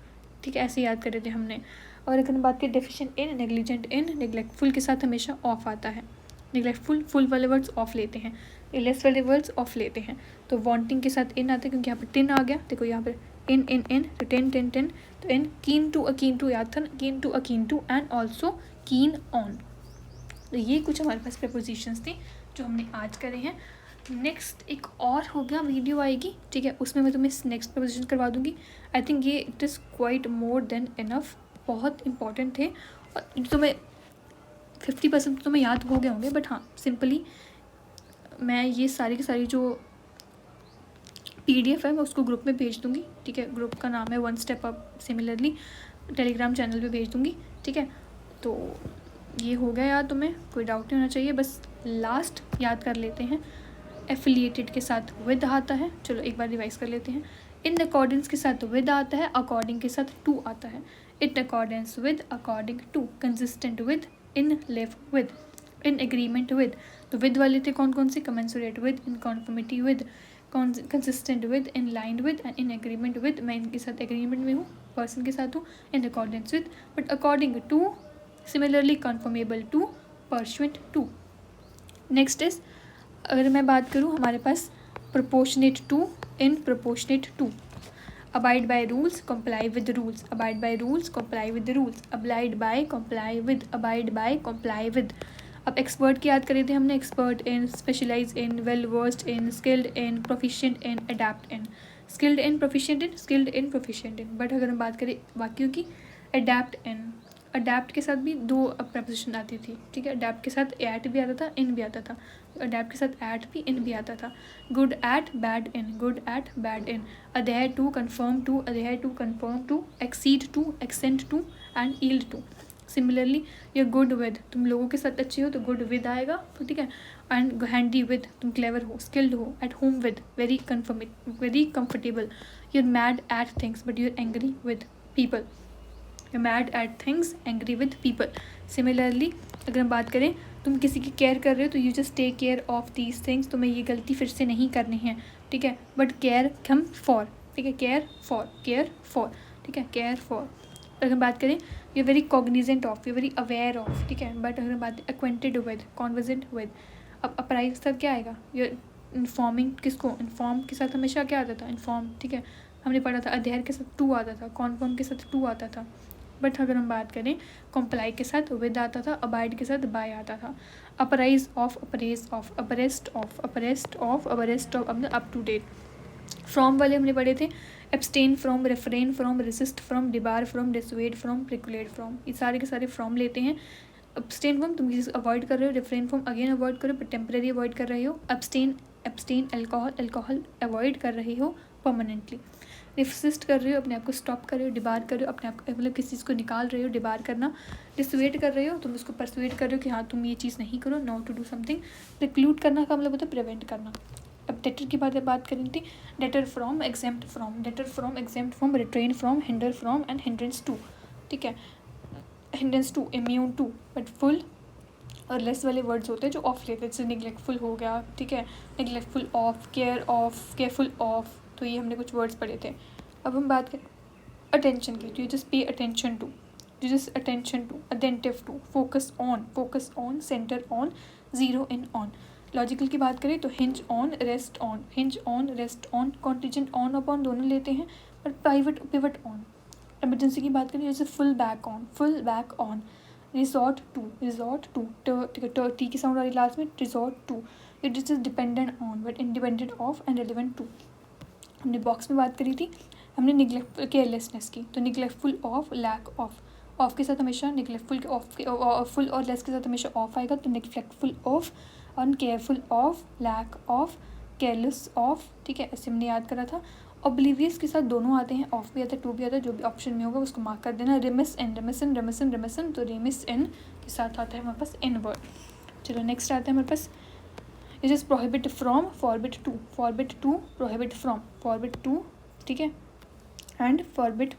ठीक है, ऐसे याद करे थे हमने। और अगर हम बात करें डेफिशिएंट इन, नेग्लिजेंट इन, नेग्लेक्टफुल के साथ हमेशा ऑफ आता है। नेग्लेक्टफुल फुल वाले वर्ड्स ऑफ लेते हैं, लेस वाले वर्ड्स ऑफ लेते हैं। तो वांटिंग के साथ इन आता है, क्योंकि यहाँ पर टिन आ गया, देखो यहाँ पर इन इन इन, तो टिन टिन टिन, तो इन। कीन टू याद था, keen to and also keen on. तो ये कुछ हमारे पास प्रपोजिशंस थी जो हमने आज करे हैं। नेक्स्ट एक और हो गया वीडियो आएगी, ठीक है, उसमें मैं तुम्हें नेक्स्ट प्रपोजिशन करवा दूँगी। आई थिंक ये it is quite more than enough, बहुत इंपॉर्टेंट थे और तुम्हें 50% तो तुम्हें याद हो गए होंगे। बट हाँ, सिंपली मैं ये सारी की सारी जो PDF है मैं उसको ग्रुप में भेज दूँगी, ठीक है, ग्रुप का नाम है one step up, similarly Telegram channel पे भेज दूँगी, ठीक है। तो ये हो गया याद, तुम्हें कोई डाउट नहीं होना चाहिए। बस लास्ट याद कर लेते हैं, एफिलिएटेड के साथ विद आता है, चलो एक बार रिवाइज कर लेते हैं। इन अकॉर्डेंस के साथ विद आता है, अकॉर्डिंग के साथ टू आता है। In accordance with, according to, consistent with, in line with, in agreement with. तो विद वाले थे कौन कौन से, commensurate with, in conformity with, consistent with, in line with and in agreement with. मैं इनके साथ एग्रीमेंट में हूँ, पर्सन के साथ हूँ, in accordance with, but according to, similarly conformable to, pursuant to. Next is, अगर मैं बात करूँ हमारे पास proportionate to, in proportionate to. Abide by rules, comply with rules, abide by rules, comply with rules, abide by, comply with, abide by, comply with. अब expert की याद करी थी हमने, expert in, specialise in, well versed in, skilled in, proficient in, adept in. Skilled in, proficient in, skilled in, proficient in. But अगर हम बात करें बाकियों की, अडेप्ट इन, अडेप्ट के साथ भी दो प्रपोजिशन आती थी, ठीक है, अडेप्ट के साथ एट भी आता था, इन भी आता था, अडेप्ट के साथ एट भी, इन भी आता था। Good at, bad in, good at, bad in. Adhere to, conform to, adhere to, conform to, exceed to, assent to and yield to. Similarly ये गुड विद, तुम लोगों के साथ अच्छे हो तो गुड विद आएगा, तो ठीक है, एंड हैंडी विद, तुम क्लेवर हो, स्किल्ड हो, at home with, very comfortable, you are mad at things but you are angry with people. You mad at things, angry with people. Similarly अगर हम बात करें, तुम किसी की केयर कर रहे हो तो you just take care of these things, तुम्हें ये गलती फिर से नहीं करनी है, ठीक है। बट केयर कम फॉर, ठीक है, केयर फॉर, ठीक है, केयर फॉर। अगर हम बात करें, you very Cognizant of, you very aware of, ठीक है। बट अगर हम बात एक्वेंटेड विद, कॉन्वर्जेंट विद, अब अप्राइज के साथ क्या आएगा, यू इन्फॉर्मिंग, किसको, इन्फॉर्म के साथ हमेशा क्या आता था, इन्फॉर्म, ठीक है। हमने पढ़ा था अध्ययन के साथ टू आता था, कॉन्फर्म के साथ टू आता था। बट अगर हम बात करें, कॉम्प्लाई के साथ विद आता था, अबाइड के साथ बाय आता था। Apprise of, apprise of, abreast of, abreast of, abreast of, up to date. From वाले हमने पढ़े थे, abstain from, refrain from, resist from, debar from, dissuade from, preclude from, ये सारे के सारे फ्रॉम लेते हैं। एब्सटेन फ्रॉम तुम किसी अवॉइड कर रहे हो, रेफ्रेन फ्रॉम अगेन अवॉइड करो, बट टेम्परेरी अवॉइड कर रहे हो। एब्सटेन अल्कोहल, अल्कोहल अवॉइड कर रहे हो परमानेंटली। रेसिस्ट कर रहे हो, अपने आप को स्टॉप कर रहे हो। डिबार कर रहे हो, अपने आप मतलब किसी चीज़ को निकाल रहे हो, डिबार करना। डिसवेड कर रहे हो, तुम उसको परसुएड कर रहे हो कि हाँ तुम ये चीज़ नहीं करो, not to do something. Preclude करना का मतलब होता है प्रिवेंट करना। अब डेटर की बात करें थी, deter from, exempt from, deter from, exempt from, restrain from, hinder from and hindrance to, ठीक है। Hindrance to, immune to, but full और लेस वाले वर्ड्स होते हैं जो ऑफ लेते हैं, जैसे निगलेक्टफुल हो गया, ठीक है, निगलेक्टफुल ऑफ, केयरफुल ऑफ, तो ये हमने कुछ वर्ड्स पढ़े थे। अब हम बात करें अटेंशन की, तो you just pay attention to, you just attention to, attentive to, focus on, centre on, zero in on. Logical की बात करें तो hinge on, rest on, contingent on upon दोनों लेते हैं, पर पिवट ऑन। एमरजेंसी की बात करें जैसे fall back on, resort to, T की साउंड आ रही लास्ट में, resort to. It is dependent on but independent of and relevant to. हमने बॉक्स में बात करी थी, हमने निगलेक्ट केयरलेसनेस की, तो निगलेक्टफुल ऑफ, लैक ऑफ के साथ हमेशा निगलेक्टफुल फुल और लेस के साथ हमेशा ऑफ आएगा, तो neglectful of, uncareful of, lack of, careless of, ठीक है, ऐसे हमने याद करा था। ऑब्लिवियस के साथ दोनों आते हैं, ऑफ भी आता है, टू भी आता है, जो भी ऑप्शन में होगा उसको मार्क कर देना। रिमिस इन, तो रिमिस इन के साथ आता है हमारे पास इन वर्ड। चलो नेक्स्ट आता है हमारे पास, it is prohibit from, forbid to, prohibit from, forbid to, ठीक है, and forbid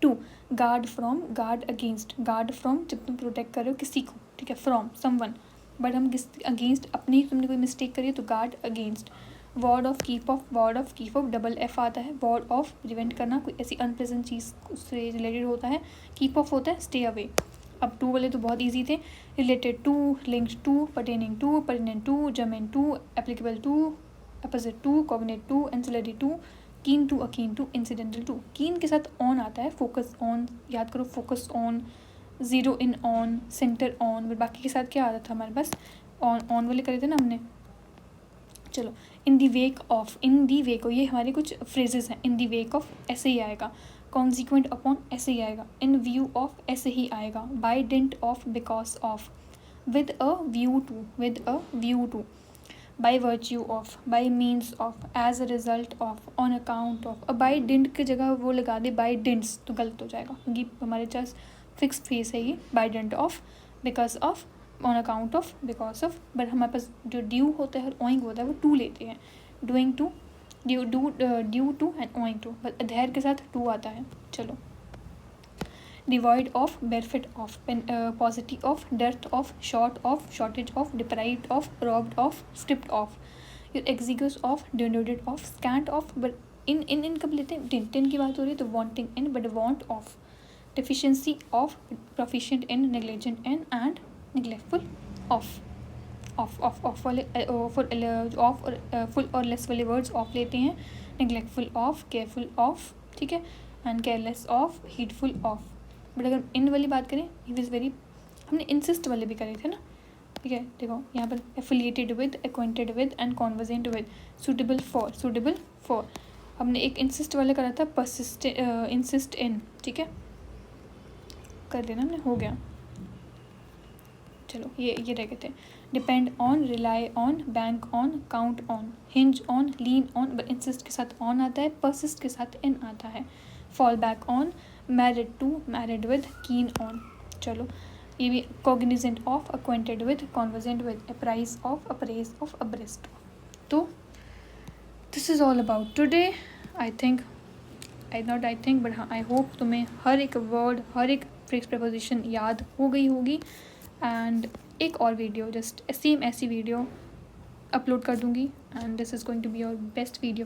to. Guard from, guard against, guard from जब तुम प्रोटेक्ट कर रहे हो किसी को, ठीक है, फ्रॉम समवन, बट हम किस अगेंस्ट अपनी, तुमने कोई मिस्टेक करी है तो guard against. Ward off, keep off, double F आता है। वार्ड ऑफ प्रिवेंट करना, कोई ऐसी अनप्लेजेंट चीज़ उससे रिलेटेड होता है। कीप ऑफ होता है स्टे अवे। अब टू वाले तो बहुत ईजी थे, related to, linked to, pertaining to, pertinent to, germane to, applicable to, apposite to, cognate to, ancillary to, keen to, akin to, incidental to. Keen के साथ on आता है, फोकस ऑन, याद करो, focus on, zero in on, centre on, but बाकी के साथ क्या आता था हमारे पास, ऑन वाले करे थे ना हमने। चलो, इन दी वेक ऑफ, ये हमारे कुछ फ्रेजेस हैं। इन दी वेक ऑफ ऐसे ही आएगा, कॉन्सिक्वेंट अपॉन ऐसे ही आएगा, इन व्यू ऑफ ऐसे ही आएगा, by dint of, because of, with a view to, by virtue of, by means of, as a result of, on account of. अब बाय डेंट की जगह वो लगा दे बाय डेंट्स तो गलत हो जाएगा, क्योंकि हमारे पास फिक्स फेस है ये, by dint of, because of, on account of, because of. But हमारे पास जो ड्यू होता है और ओइंग होता है वो टू लेते हैं, doing to, due to and owing to, but adhere के साथ टू आता है। चलो, devoid of, benefit of, positive of, dearth of, short of, shortage of, deprived of, robbed of, stripped of, exiguous of, denuded of, scant of, but in कब लेते हैं, tin की बात हो रही है तो wanting in, but want of, deficiency of, proficient in, negligent in, and neglectful of वाले ऑफ और फुल और लेस वाले वर्ड्स ऑफ लेते हैं, neglectful of, careful of, ठीक है, and careless of, heedful of। But अगर इन वाली बात करें, ही वॉज वेरी, हमने इंसिस्ट वाले भी करे थे ना, ठीक है, देखो यहाँ पर affiliated with, acquainted with and convergent with, suitable for, हमने एक इंसिस्ट वाला करा था, परसिस्ट, इंसिस्ट इन, ठीक है, कर देना हमने, हो गया। चलो, ये रह गए थे, depend on, rely on, bank on, count on, hinge on, lean on, but insist के साथ ऑन आता है, परसिस्ट के साथ इन आता है। Fall back on, married to, married with, keen on. चलो, ये भी cognizant of, acquainted with, convergent with, apprise of, apprise of, abreast of. तो this is all about today. I think not I think but हाँ I hope तुम्हें हर एक word, हर एक phrase preposition याद हो गई होगी। एंड एक और वीडियो जस्ट सेम ऐसी वीडियो अपलोड कर दूँगी and this is going to be your best video.